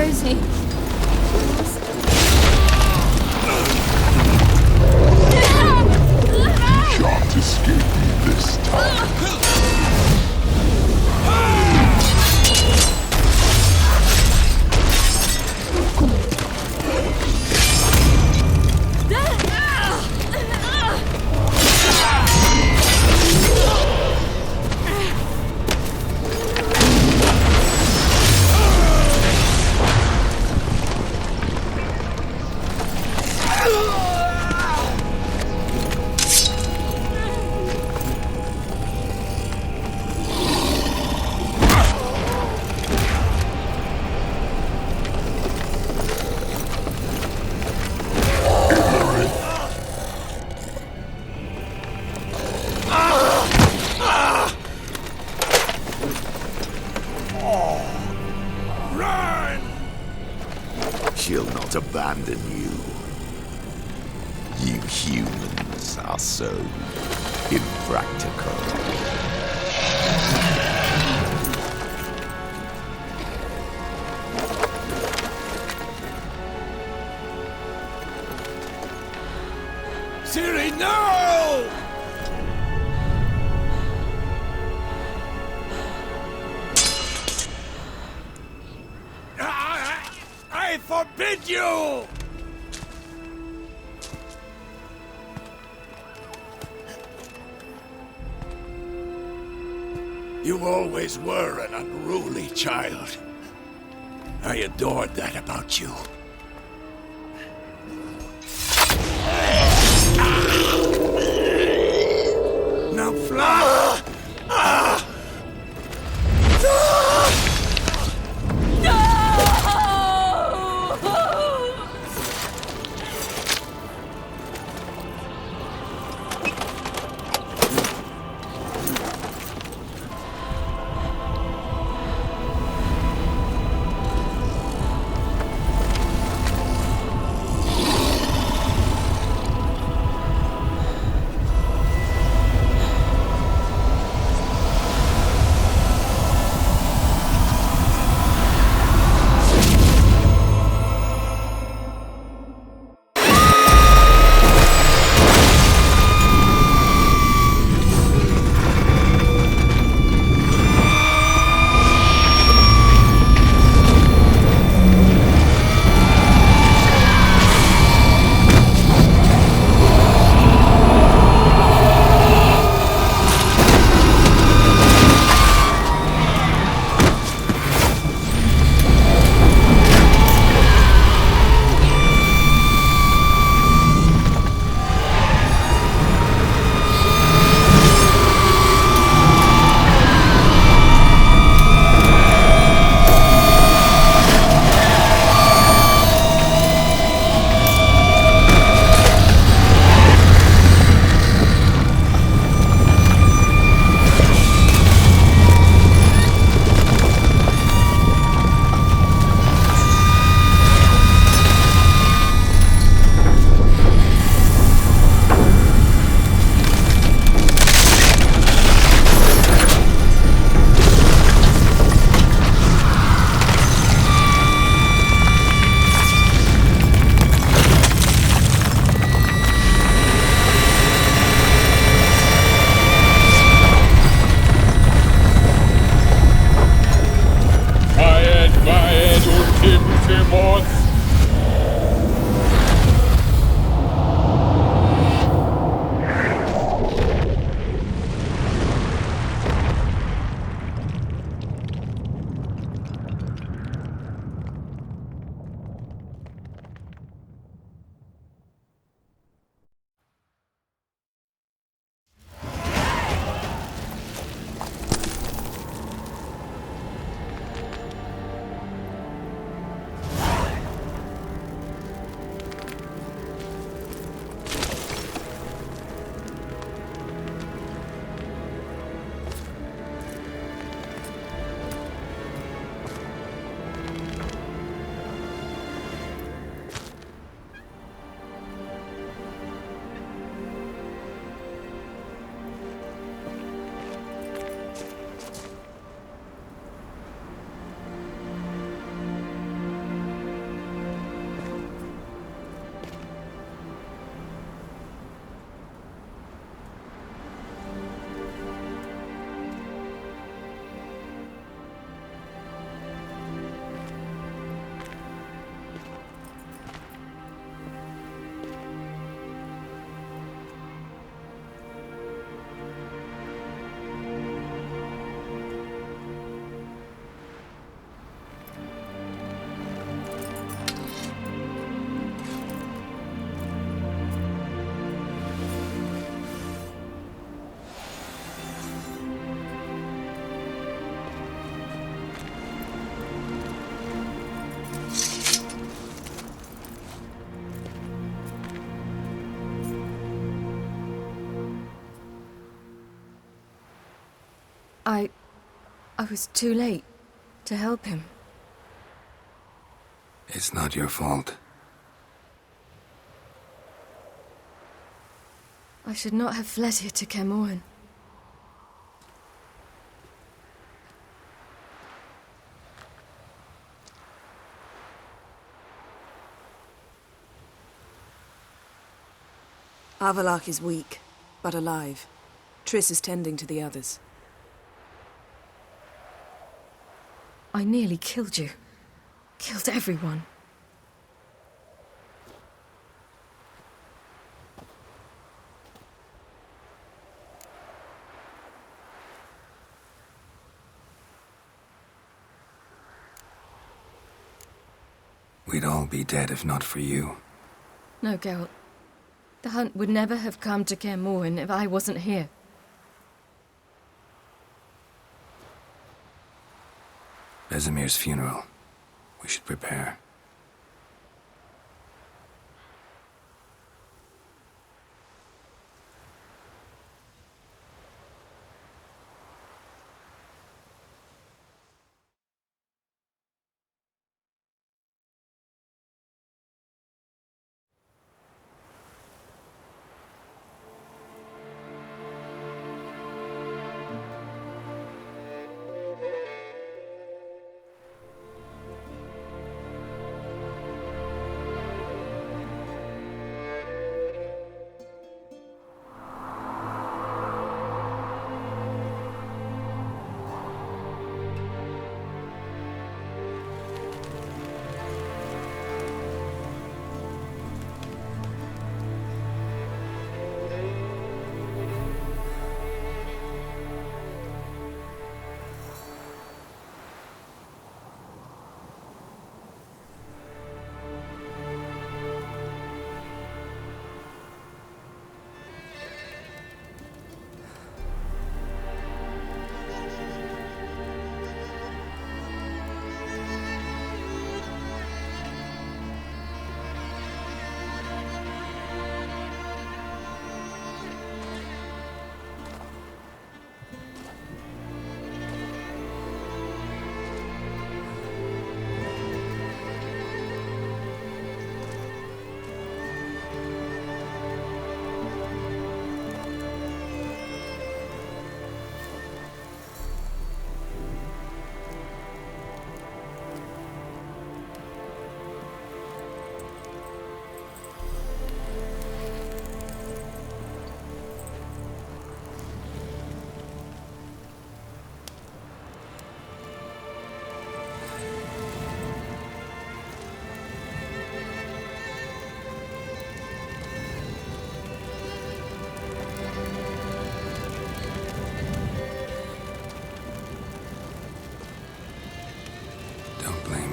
is he? Can't escape me this time. She'll not abandon you. You humans are so impractical. Ciri, no! I forbid you! You always were an unruly child. I adored that about you. Now fly! I was too late to help him. It's not your fault. I should not have fled here to Kaer Morhen. Avallac'h is weak, but alive. Triss is tending to the others. I nearly killed you. Killed everyone. We'd all be dead if not for you. No, Geralt. The hunt would never have come to Kaer Morhen if I wasn't here. Vesemir's funeral. We should prepare.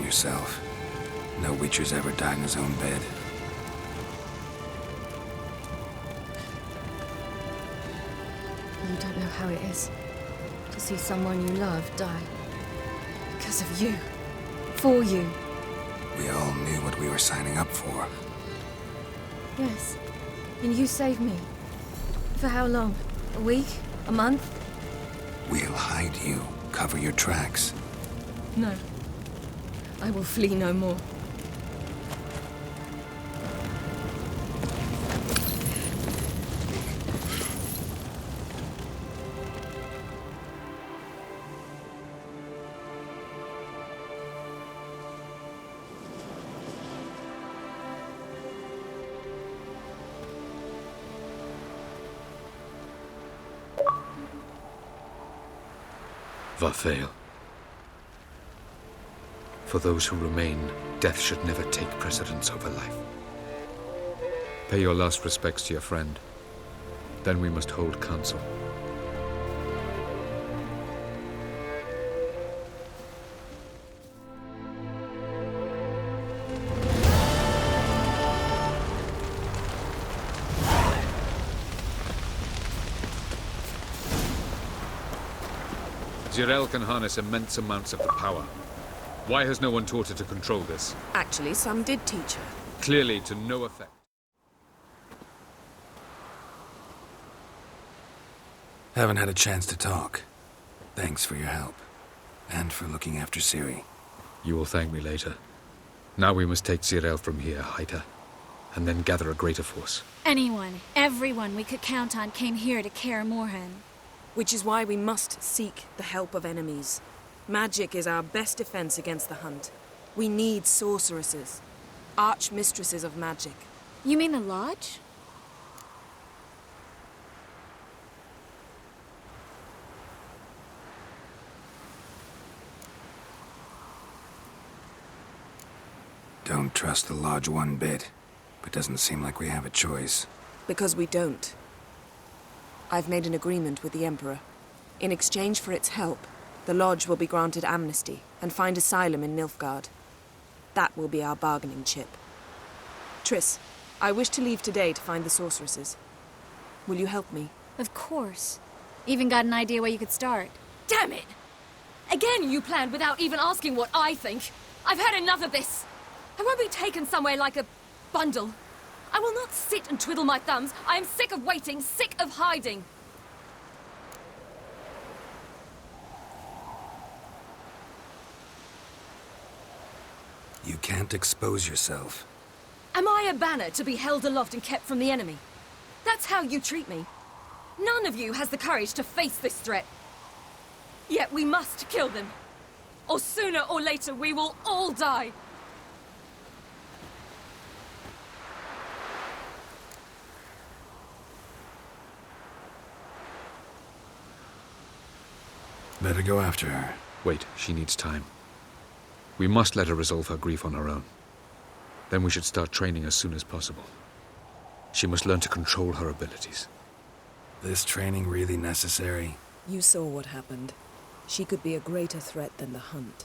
Yourself. No Witcher's ever died in his own bed. You don't know how it is to see someone you love die. Because of you. For you. We all knew what we were signing up for. Yes. And you saved me. For how long? A week? A month? We'll hide you. Cover your tracks. No. I will flee no more. Varthael. For those who remain, death should never take precedence over life. Pay your last respects to your friend. Then we must hold council. Zyrel can harness immense amounts of the power. Why has no one taught her to control this? Actually, some did teach her. Clearly to no effect. Haven't had a chance to talk. Thanks for your help. And for looking after Ciri. You will thank me later. Now we must take Zirael from here, Haida, and then gather a greater force. Anyone, everyone we could count on came here to Kaer Morhen. Which is why we must seek the help of enemies. Magic is our best defense against the Hunt. We need sorceresses. Archmistresses of magic. You mean the Lodge? Don't trust the Lodge one bit, but doesn't seem like we have a choice. Because we don't. I've made an agreement with the Emperor. In exchange for its help, the Lodge will be granted amnesty and find asylum in Nilfgaard. That will be our bargaining chip. Triss, I wish to leave today to find the sorceresses. Will you help me? Of course. Even got an idea where you could start. Damn it! Again you planned without even asking what I think. I've had enough of this. I won't be taken somewhere like a bundle. I will not sit and twiddle my thumbs. I am sick of waiting, sick of hiding. You can't expose yourself. Am I a banner to be held aloft and kept from the enemy? That's how you treat me. None of you has the courage to face this threat. Yet we must kill them. Or sooner or later we will all die. Better go after her. Wait, she needs time. We must let her resolve her grief on her own. Then we should start training as soon as possible. She must learn to control her abilities. This training really necessary? You saw what happened. She could be a greater threat than the Hunt.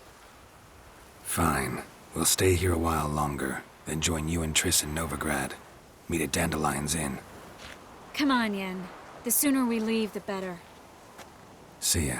Fine. We'll stay here a while longer, then join you and Triss in Novigrad. Meet at Dandelion's Inn. Come on, Yen. The sooner we leave, the better. See ya.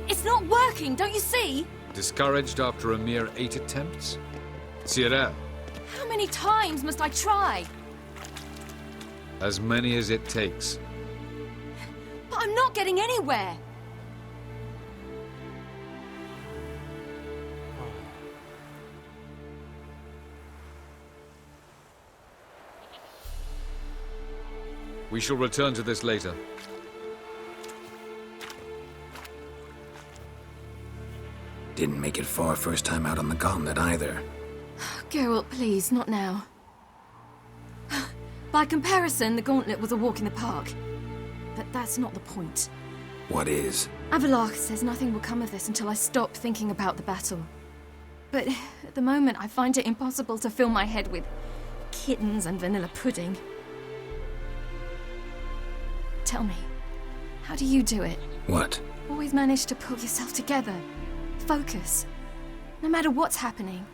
It's not working, don't you see? Discouraged after a mere 8 attempts? Zirael, How many times must I try? as many as it takes. But I'm not getting anywhere. We shall return to this later. Didn't make it far first time out on the gauntlet either. Geralt, please, not now. By comparison, the gauntlet was a walk in the park. But that's not the point. What is? Avallac'h says nothing will come of this until I stop thinking about the battle. But at the moment, I find it impossible to fill my head with kittens and vanilla pudding. Tell me, how do you do it? What? Always manage to pull yourself together. Focus. No matter what's happening.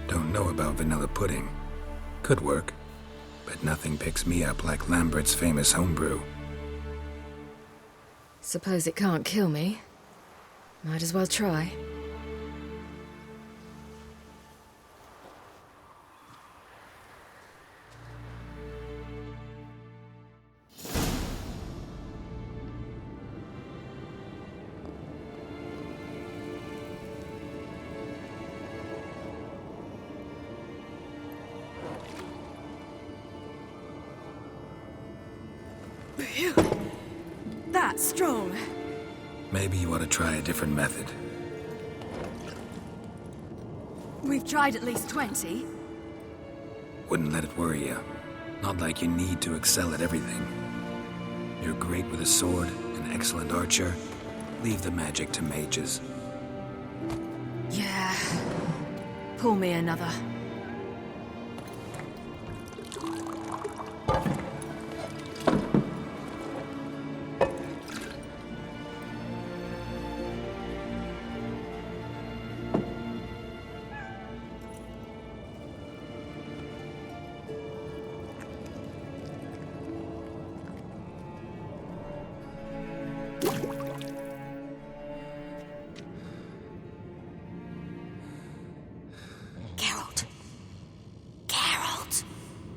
Don't know about vanilla pudding. Could work. But nothing picks me up like Lambert's famous homebrew. Suppose it can't kill me. Might as well try. That's strong. Maybe you ought to try a different method. We've tried at least 20. Wouldn't let it worry you. Not like you need to excel at everything. You're great with a sword, excellent archer. Leave the magic to mages. Yeah. Pull me another.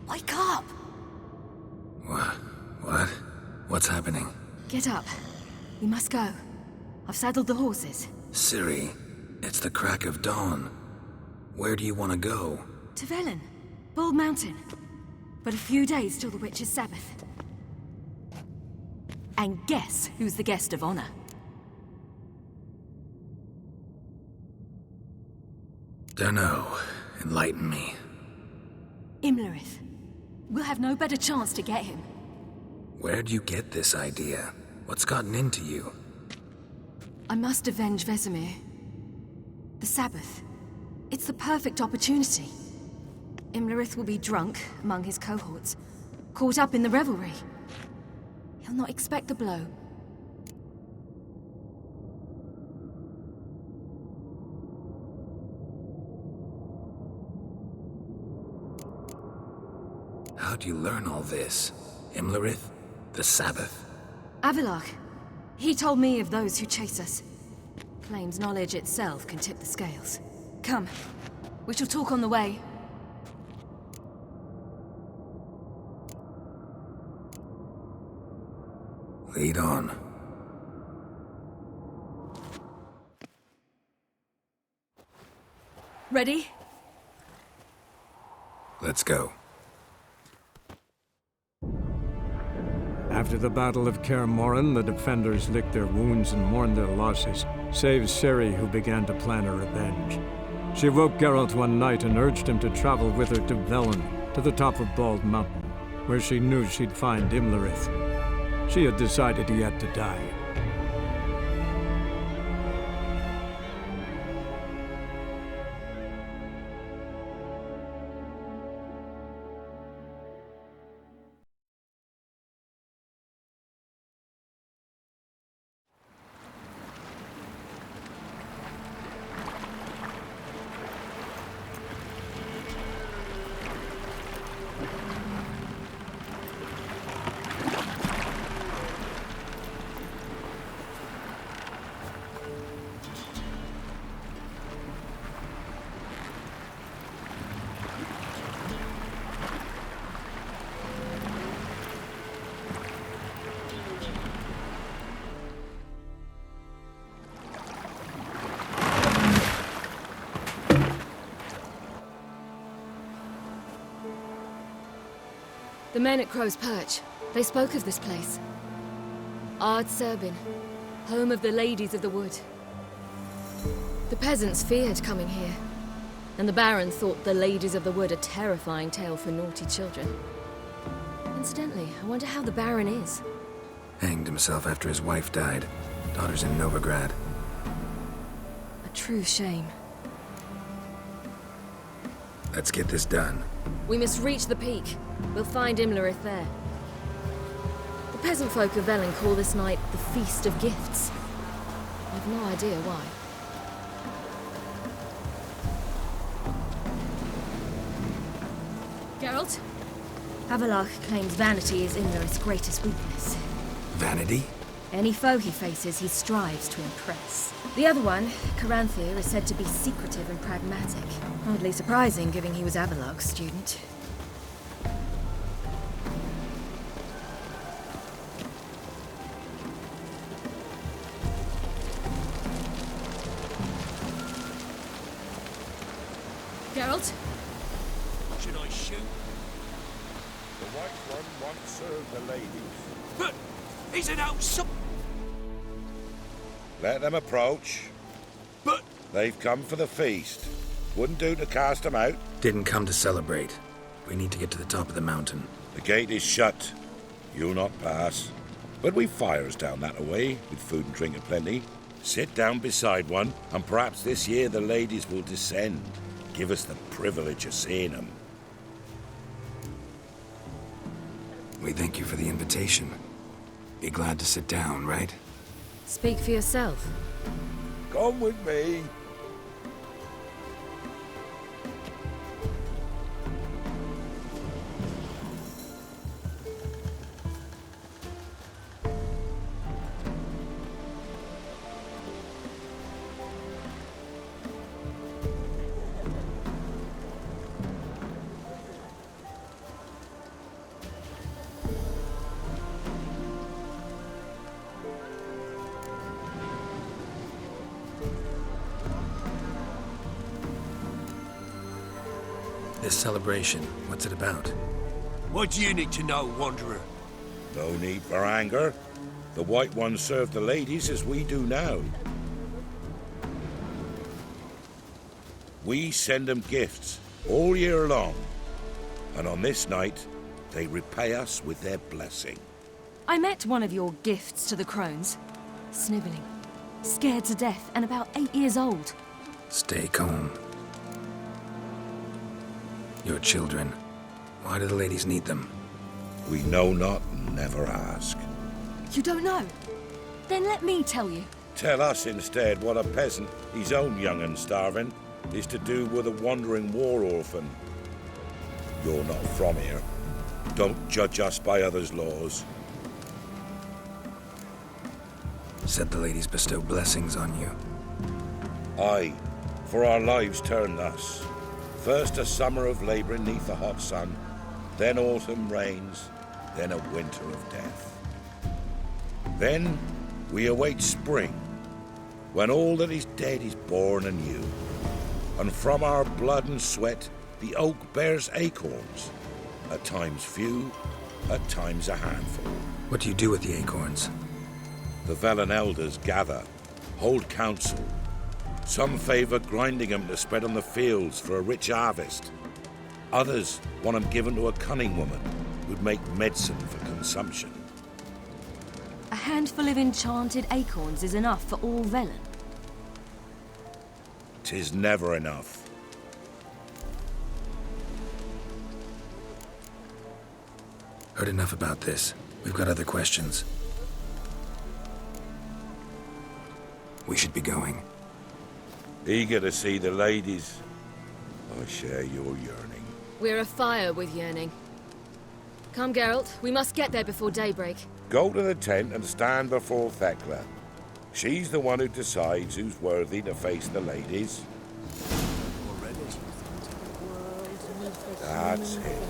Wake up! What? What's happening? Get up. We must go. I've saddled the horses. Ciri, it's the crack of dawn. Where do you want to go? To Velen. Bald Mountain. But a few days till the Witch's Sabbath. And guess who's the guest of honor? Dunno. Enlighten me. Imlerith. We'll have no better chance to get him. Where'd you get this idea? What's gotten into you? I must avenge Vesemir. The Sabbath. It's the perfect opportunity. Imlerith will be drunk among his cohorts, caught up in the revelry. He'll not expect the blow. How'd you learn all this? Imlerith? The Sabbath? Avallac'h. He told me of those who chase us. Claims knowledge itself can tip the scales. Come. We shall talk on the way. Lead on. Ready? Let's go. After the Battle of Kaer Morhen, the defenders licked their wounds and mourned their losses, save Ciri, who began to plan a revenge. She woke Geralt one night and urged him to travel with her to Velen, to the top of Bald Mountain, where she knew she'd find Imlerith. She had decided he had to die. The men at Crow's Perch, they spoke of this place. Ard Serbin, home of the Ladies of the Wood. The peasants feared coming here, and the Baron thought the Ladies of the Wood a terrifying tale for naughty children. Incidentally, I wonder how the Baron is. Hanged himself after his wife died. Daughter's in Novigrad. A true shame. Let's get this done. We must reach the peak. We'll find Imlerith there. The peasant folk of Velen call this night the Feast of Gifts. I've no idea why. Geralt? Avallac'h claims vanity is Imlerith's greatest weakness. Vanity? Any foe he faces, he strives to impress. The other one, Caranthir, is said to be secretive and pragmatic. Hardly surprising, given he was Avallac'h's student. Geralt? Should I shoot? The White One won't serve the ladies. But he's an outside. Let them approach. But they've come for the feast. Wouldn't do to cast them out. Didn't come to celebrate. We need to get to the top of the mountain. The gate is shut. You'll not pass. But we've fires down that away, with food and drink aplenty. Sit down beside one, and perhaps this year the ladies will descend. Give us the privilege of seeing them. We thank you for the invitation. Be glad to sit down, right? Speak for yourself. Come with me. This celebration, what's it about? What do you need to know, Wanderer? No need for anger. The White Ones serve the ladies as we do now. We send them gifts all year long. And on this night, they repay us with their blessing. I met one of your gifts to the crones. Snivelling, scared to death, and about 8 years old. Stay calm. Your children. Why do the ladies need them? We know not and never ask. You don't know? Then let me tell you. Tell us instead what a peasant, his own young and starving, is to do with a wandering war orphan. You're not from here. Don't judge us by others' laws. Said the ladies bestow blessings on you. Aye, for our lives turn thus. First a summer of labouring neath the hot sun, then autumn rains, then a winter of death. Then we await spring, when all that is dead is born anew. And from our blood and sweat the oak bears acorns, at times few, at times a handful. What do you do with the acorns? The Velen elders gather, hold council. Some favour grinding them to spread on the fields for a rich harvest. Others want them given to a cunning woman who'd make medicine for consumption. A handful of enchanted acorns is enough for all Velen. 'Tis never enough. Heard enough about this. We've got other questions. We should be going. Eager to see the ladies. I share your yearning. We're afire with yearning. Come, Geralt. We must get there before daybreak. Go to the tent and stand before Thekla. She's the one who decides who's worthy to face the ladies. That's it.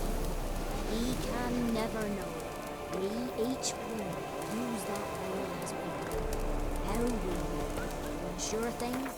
We can never know. We each will use that word as we go. How we will. When sure things